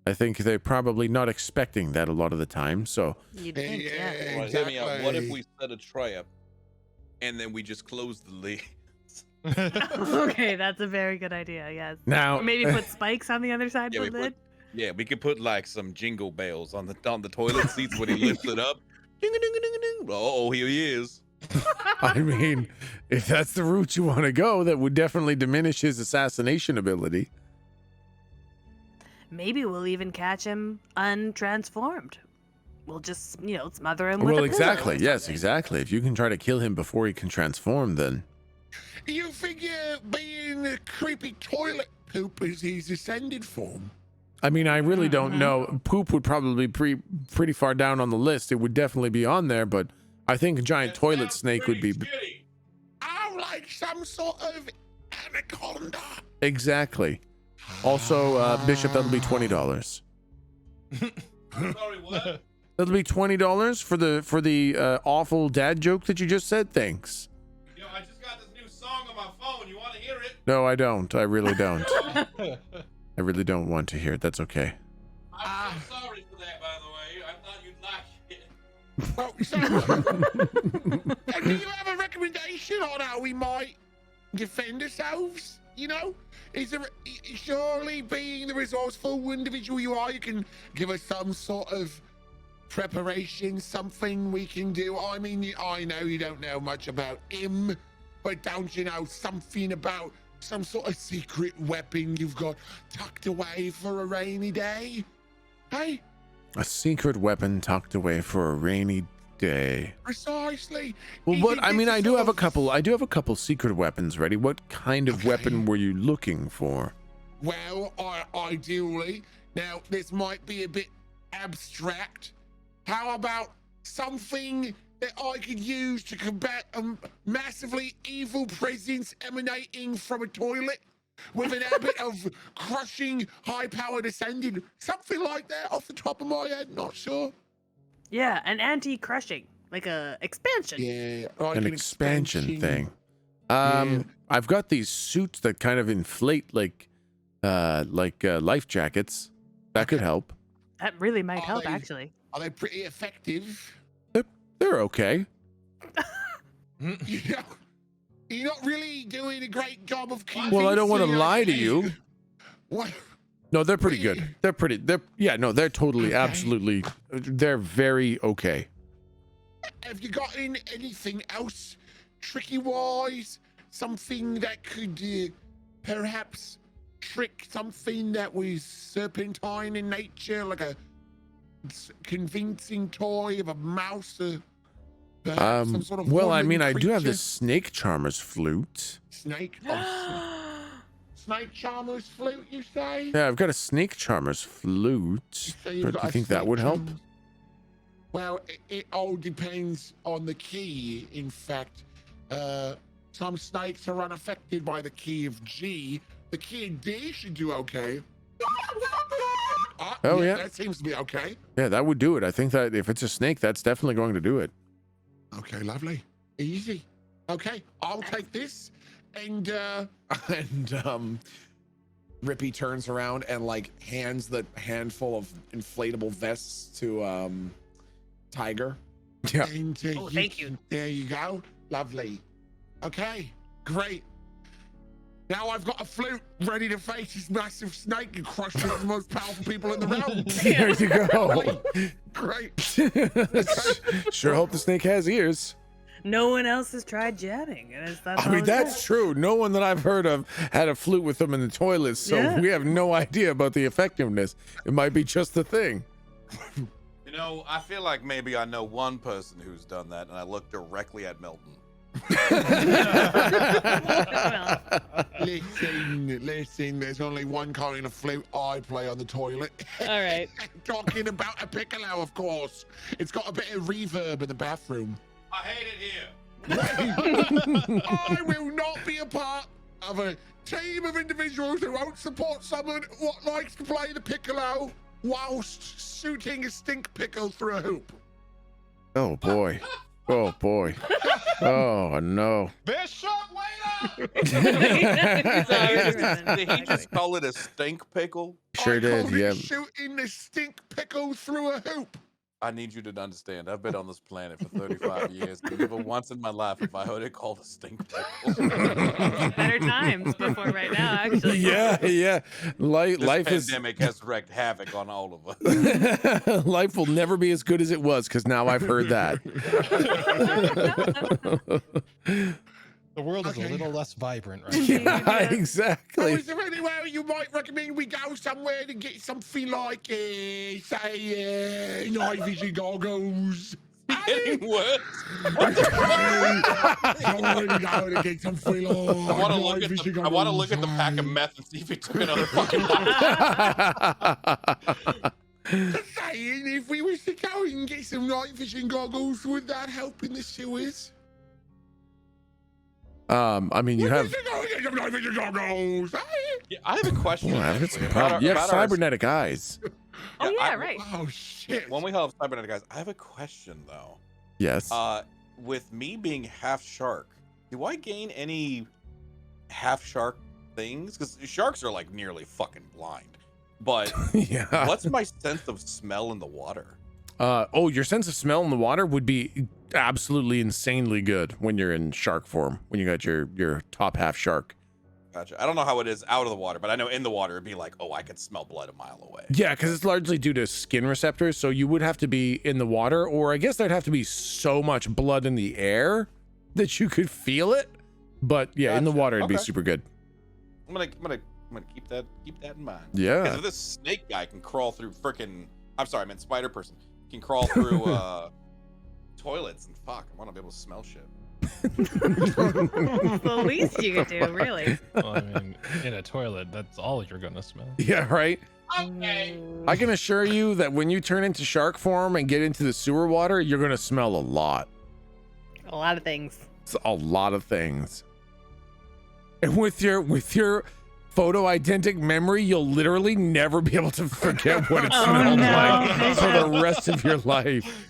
I think they're probably not expecting that a lot of the time. So You'd think, yeah. All right, hear me out. What if Exactly. we set a trap and then we just close the lid? Okay, that's a very good idea. Yes. now, Or maybe put spikes on the other side Yeah, of the lid. Yeah, we could put like some jingle bells on the toilet seats when he lifts it up. Ding a ding a ding a ding. Oh, here he is. I mean, if that's the route you want to go, that would definitely diminish his assassination ability. Maybe we'll even catch him untransformed. We'll just, smother him with Well, a pillow or exactly. Yes, something. exactly. If you can try to kill him before he can transform, then You figure being a creepy toilet poop is his ascended form? I mean, I really don't Mhm. know. Poop would probably be pretty far down on the list. It would definitely be on there, but I think a giant toilet snake would be Oh, like some sort of anaconda. exactly. Also, Bishop, that'll be $20. Sorry, what? That'll be $20 for the awful dad joke that you just said. Thanks. Yo, I just got this new song on my phone. You want to hear it? No, I don't. I really don't. I really don't want to hear it. That's okay. I'm so sorry for that, by the way. I thought you'd like it. Well, so, do you have a recommendation on how we might defend ourselves? Is there surely, being the resourceful individual you are, you can give us some sort of preparation, something we can do? I mean, I know you don't know much about him, but don't you know something about some sort of secret weapon you've got tucked away for a rainy day? Hey, A secret weapon tucked away for a rainy day. precisely. Well, Is what it I mean, this I do sort have a of- couple. I do have a couple secret weapons ready. What kind of Okay. weapon were you looking for? Well, ideally, now this might be a bit abstract. How about something that I could use to combat a massively evil presence emanating from a toilet with an habit of crushing high-powered ascended? Something like that off the top of my head, not sure. Yeah, an anti-crushing, like a expansion. Yeah, like An expansion thing. Yeah. I've got these suits that kind of inflate like life jackets. That could help. That really might Are help, they- actually. Are they pretty effective? They're okay. You know, you're not really doing a great job of keeping. Well, I don't want to lie to you. What? No, they're pretty good. They're they're totally, Okay. absolutely, they're very okay. Have you gotten anything else tricky wise something that could perhaps trick something that was serpentine in nature, like a convincing toy of a mouse? Perhaps some sort of well, I woman mean, I do have creature? the snake charmer's flute. Snake. Oh, snake charmer's flute, you say? Yeah, I've got a snake charmer's flute. So you've But do got you a think that snake would help? charmer's- Well, it all depends on the key. In fact, some snakes are unaffected by the key of G. The key of D should do okay. Oh, yeah. That seems to be okay. Yeah, that would do it. I think that if it's a snake, that's definitely going to do it. Okay, lovely. Easy. Okay, I'll take this. And Rippy turns around and like hands the handful of inflatable vests to Tiger. Yeah. And, Oh, thank you. There you go. Lovely. Okay, great. Now I've got a flute ready to face this massive snake and crush one of the most powerful people in the realm. There you go. Great. Sure hope the snake has ears. No one else has tried jabbing. And that's I mean, that's true. No one that I've heard of had a flute with them in the toilets, so Yeah. we have no idea about the effectiveness. It might be just the thing. You know, I feel like maybe I know one person who's done that, and I look directly at Milton. Listen, there's only one kind of flute I play on the toilet. All right. Talking about a piccolo, of course. It's got a bit of reverb in the bathroom. I hate it here. I will not be a part of a team of individuals who won't support someone who likes to play the piccolo whilst shooting a stink pickle through a hoop. Oh boy. Oh boy. Oh no. Bishop, wait up! Sorry. Did he just call it a stink pickle? Sure I did, called it yeah. shooting the stink pickle through a hoop. I need you to understand. I've been on this planet for 35 years. And never once in my life have I heard it called a stink pickle. Better times before right now, actually. Yeah, yeah. This Life is pandemic has wreaked havoc on all of us. life will never be as good as it was because now I've heard that. The world is Okay. a little less vibrant right now. Yeah, So exactly. is there anywhere you might recommend we go somewhere to get something like, say, night vision goggles? Getting worse. Somewhere to go to get something like I want to look night at vision the. I want to look at the goggles, pack of hey. meth and see if he took another fucking bite. Just saying, if we was to go and get some night vision goggles, would that help in the sewers? I mean, you Would have. we go and get some night vision goggles? Hey? Yeah, I have a question. Well, I've got actually, some problems. You have about our- cybernetic eyes. Oh, yeah, I- right. Oh shit! When we have cybernetic guys, I have a question though. Yes. With me being half shark, do I gain any half shark things? Because sharks are like nearly fucking blind. But Yeah. what's my sense of smell in the water? Oh, your sense of smell in the water would be absolutely insanely good when you're in shark form, when you got your top half shark. Gotcha. I don't know how it is out of the water, but I know in the water it'd be like, oh, I could smell blood a mile away. Yeah, because it's largely due to skin receptors. So you would have to be in the water, or I guess there'd have to be so much blood in the air that you could feel it. But yeah, in the Gotcha. water it'd be Okay. super good. I'm gonna keep that in mind. Yeah. Because if this snake guy can crawl through frickin' I meant spider person can crawl through toilets and fuck, I want to be able to smell shit. The least you could do, really. Well, I mean, in a toilet, that's all you're gonna smell. Yeah, right. Okay. I can assure you that when you turn into shark form and get into the sewer water, you're gonna smell a lot. A lot of things. It's a lot of things. And with your photo identic memory, you'll literally never be able to forget what it Oh, smelled no, like for Bishop. the rest of your life.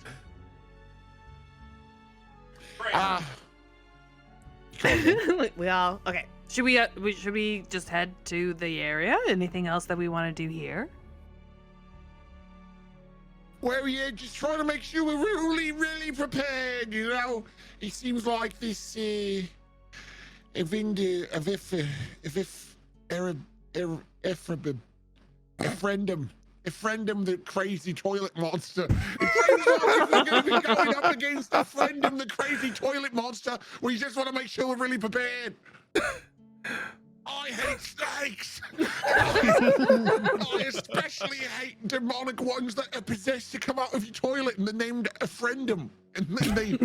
We all okay. Should we just head to the area? Anything else that we want to do here? Well, yeah, just trying to make sure we're really, really prepared, you know? It seems like this, referendum Friendem the crazy toilet monster. It seems like if we're going to be going up against a Friendem the crazy toilet monster, we just want to make sure we're really prepared. I hate snakes. I especially hate demonic ones that are possessed to come out of your toilet and they're named a Friendem. And then they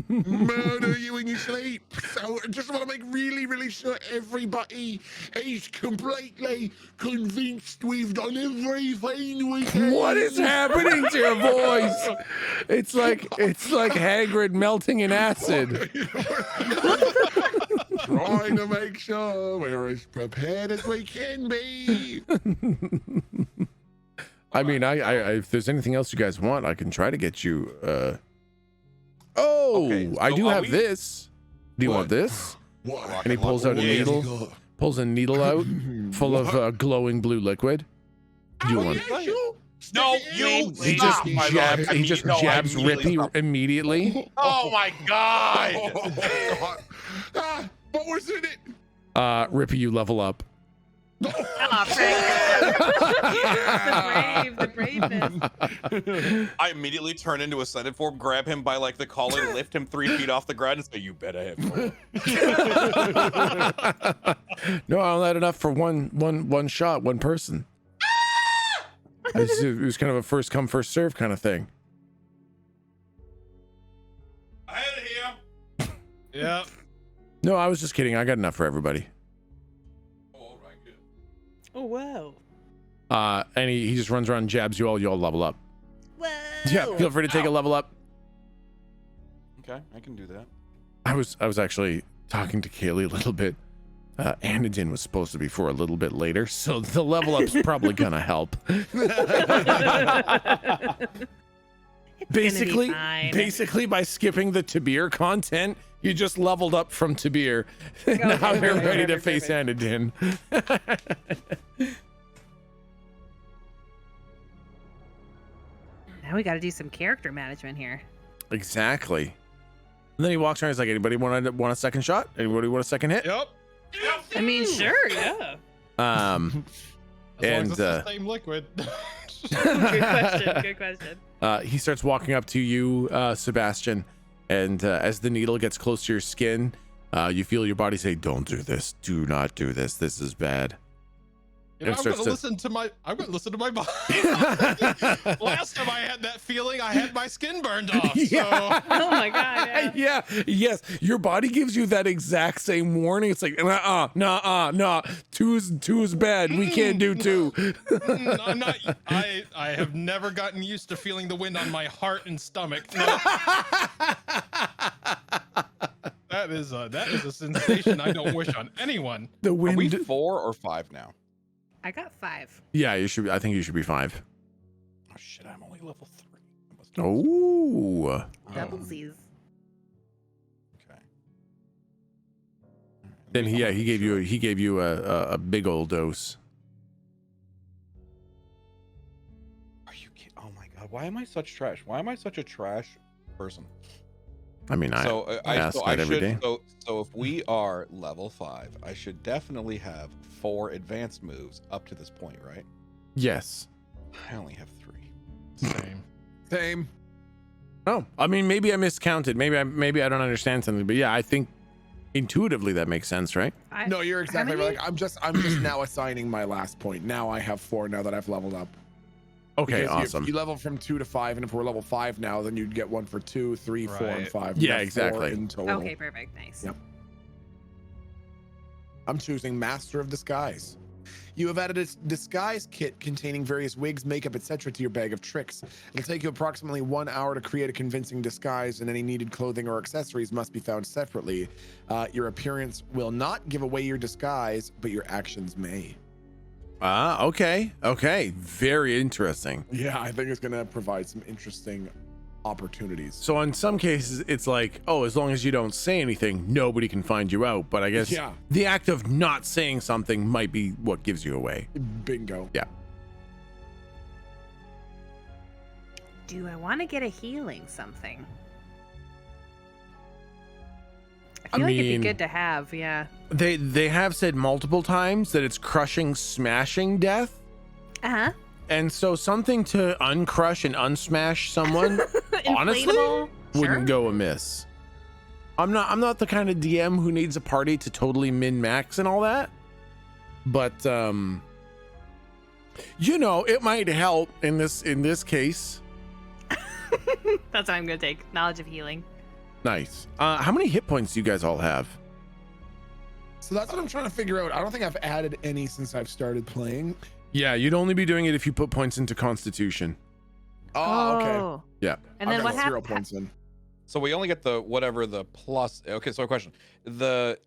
murder you in your sleep. So I just want to make really, really sure everybody is completely convinced we've done everything we can. What is happening to your voice? It's like Hagrid melting in acid. Trying to make sure we're as prepared as we can be. I mean, I if there's anything else you guys want, I can try to get you. Okay, I do have this. Do you want this? What? And he pulls out a needle. Pulls a needle out full of glowing blue liquid. Do you want? Yeah, sure. No, Stick it you in. stop. He just jabs Rippy immediately. Oh my god! Oh, God. Ah, what was in it? Rippy, you level up. Oh, Frank. The braveness. I immediately turn into a Ascended form, grab him by like the collar, lift him 3 feet off the ground, and say, "You better have more." No, I only had enough for one shot, one person. It was kind of a first come, first serve kind of thing. I had it here. Yeah. No, I was just kidding. I got enough for everybody. All right, good. Oh, wow. And he just runs around and jabs you all level up. Whoa. Yeah, feel free to take a level up. Okay, I can do that. I was actually talking to Kaylee a little bit. Anadin was supposed to be for a little bit later, so the level up's probably gonna help. Basically by skipping the Tabir content, you just leveled up from Tabir. Now you're ready to face Anadin. Now we got to do some character management here. Exactly. And then he walks around. He's like, "Anybody want a second shot? Anybody want a second hit?" Yep. I mean, sure, yeah. As long as it's the same liquid. Good question. He starts walking up to you, Sebastian, and as the needle gets close to your skin, you feel your body say, "Don't do this. Do not do this. This is bad." You know, It I'm gonna starts listen to my body. Last time I had that feeling, I had my skin burned off. Yeah. So Oh my god. Yeah. Yes. Your body gives you that exact same warning. It's like, nah. Two is bad. We can't do 2. I'm not. I have never gotten used to feeling the wind on my heart and stomach. No. That is a sensation I don't wish on anyone. The Are wind. we 4 or 5 now? I got 5. Yeah, you should. I think you should be 5. Oh shit! I'm only level 3. I must- Oh. Double Z's. Okay. Then he gave you a big old dose. Are you kidding? Oh my god! Why am I such trash? Why am I such a trash person? I mean, I ask that every day. So if we are level 5, I should definitely have 4 advanced moves up to this point, right? Yes. I only have 3. Same. Oh, I mean, maybe I miscounted. Maybe I don't understand something. But yeah, I think intuitively that makes sense, right? No, you're exactly many? right. Like, I'm just now assigning my last point. Now I have 4 now that I've leveled up. Okay, Because awesome. You level from 2 to 5, and if we're level 5 now, then you'd get 1 for 2, 3, 4, and Right. 5. Yeah, That's 4 exactly. in total. Okay, perfect. Nice. Yep. I'm choosing Master of Disguise. You have added a disguise kit containing various wigs, makeup, etc. to your bag of tricks. It'll take you approximately 1 hour to create a convincing disguise, and any needed clothing or accessories must be found separately. Your appearance will not give away your disguise, but your actions may. Okay. Very interesting. Yeah, I think it's going to provide some interesting opportunities. So in some cases, it's like, oh, as long as you don't say anything, nobody can find you out. But I guess Yeah. the act of not saying something might be what gives you away. Bingo. Yeah. Do I want to get a healing something? I feel like it'd mean- be good to have, yeah. They have said multiple times that it's crushing, smashing death. Uh-huh. And so something to uncrush and unsmash someone honestly Inflatable? wouldn't Sure. go amiss. I'm not the kind of DM who needs a party to totally min max and all that. But you know, it might help in this case. That's what I'm gonna take. Knowledge of healing. Nice. How many hit points do you guys all have? So that's what I'm trying to figure out. I don't think I've added any since I've started playing. Yeah, you'd only be doing it if you put points into Constitution. Oh, okay. Yeah. And then I've what got 0 happens? points in. So we only get the whatever the plus. Okay, so a question. The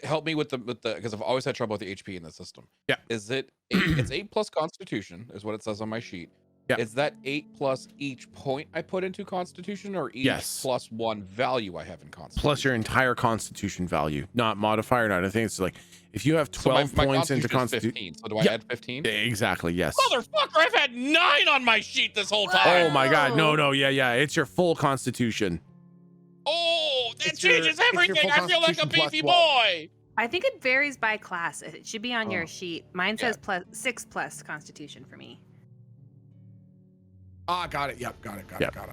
help me with the because I've always had trouble with the HP in the system. Yeah. Is it it's 8 plus Constitution is what it says on my sheet. Yeah. Is that 8 plus each point I put into Constitution, or each Yes. plus 1 value I have in Constitution? Plus your entire Constitution value, not modifier, not anything. It's like if you have 12 my points into Constitution is Constitution. 15. So do I Yeah. add 15? Exactly. Yes. Motherfucker! I've had 9 on my sheet this whole time. Oh my God. Whoa. No. Yeah. It's your full Constitution. Oh, that It's your- changes it's your everything. full I feel like a Constitution plus beefy what? boy. I think it varies by class. It should be on Oh. your sheet. Mine says plus 6+ Constitution for me. Ah, got it. Yep, got it. Yep. Got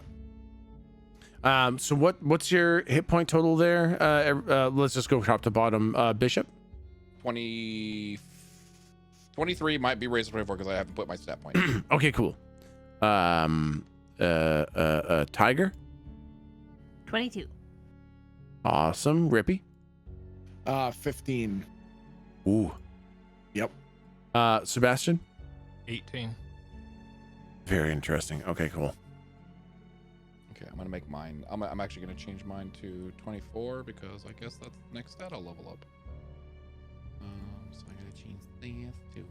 it. So what's your hit point total there? Let's just go top to bottom. Bishop. 23 might be raised to 24 because I haven't put my stat point. Okay, cool. Tiger. 22. Awesome. Rippy. 15. Ooh. Yep. Sebastian. 18. Very interesting. Okay, cool. Okay, I'm gonna make mine. I'm actually gonna change mine to 24 because I guess that's the next stat I'll level up. So I'm gonna change this to a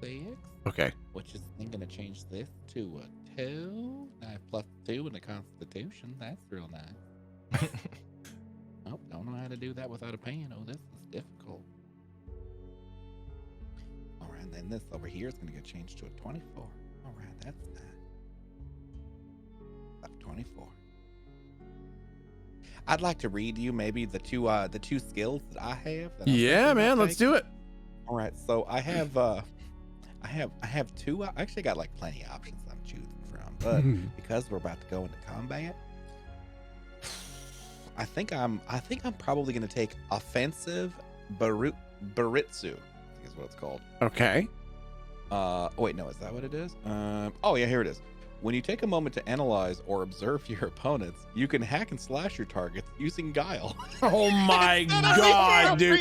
6, Okay. which is then gonna change this to a 2. I have plus 2 in the Constitution. That's real nice. Oh, don't know how to do that without a pen. Oh, this is difficult. All right, and then this over here is gonna get changed to a 24. All right, that's nice. 24. I'd like to read you maybe the two skills that I have. That I'm Yeah, thinking man. about Let's taking. do it. All right, so I have I have 2. I actually got like plenty of options I'm choosing from, but because we're about to go into combat, I think I'm probably gonna take offensive baritsu. I think is what it's called. Okay. Wait, no, is that what it is? Oh yeah, here it is. When you take a moment to analyze or observe your opponents, you can hack and slash your targets using guile. Oh my God, dude.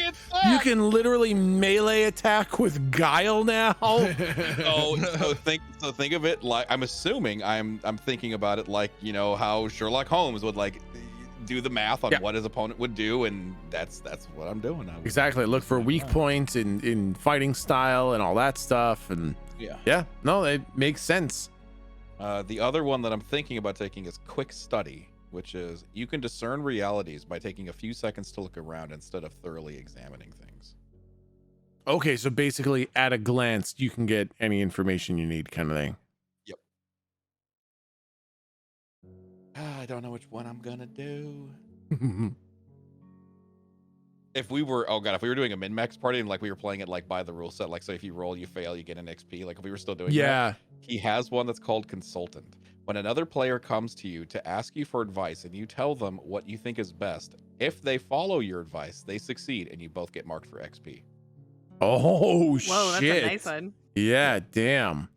You can literally melee attack with guile now. So think of it like I'm assuming I'm thinking about it like, you know, how Sherlock Holmes would like do the math on Yeah. what his opponent would do, and that's what I'm doing. Exactly. Look for weak points in fighting style and all that stuff. And Yeah. No, it makes sense. The other one that I'm thinking about taking is Quick Study, which is you can discern realities by taking a few seconds to look around instead of thoroughly examining things. Okay, so basically at a glance, you can get any information you need kind of thing. I don't know which one I'm gonna do. If we were doing a min-max party and like we were playing it like by the rule set, like so if you roll, you fail, you get an XP. Like if we were still doing that, Yeah. he has one that's called Consultant. When another player comes to you to ask you for advice and you tell them what you think is best, if they follow your advice, they succeed and you both get marked for XP. Oh, Whoa, that's shit. a nice one. Yeah, damn.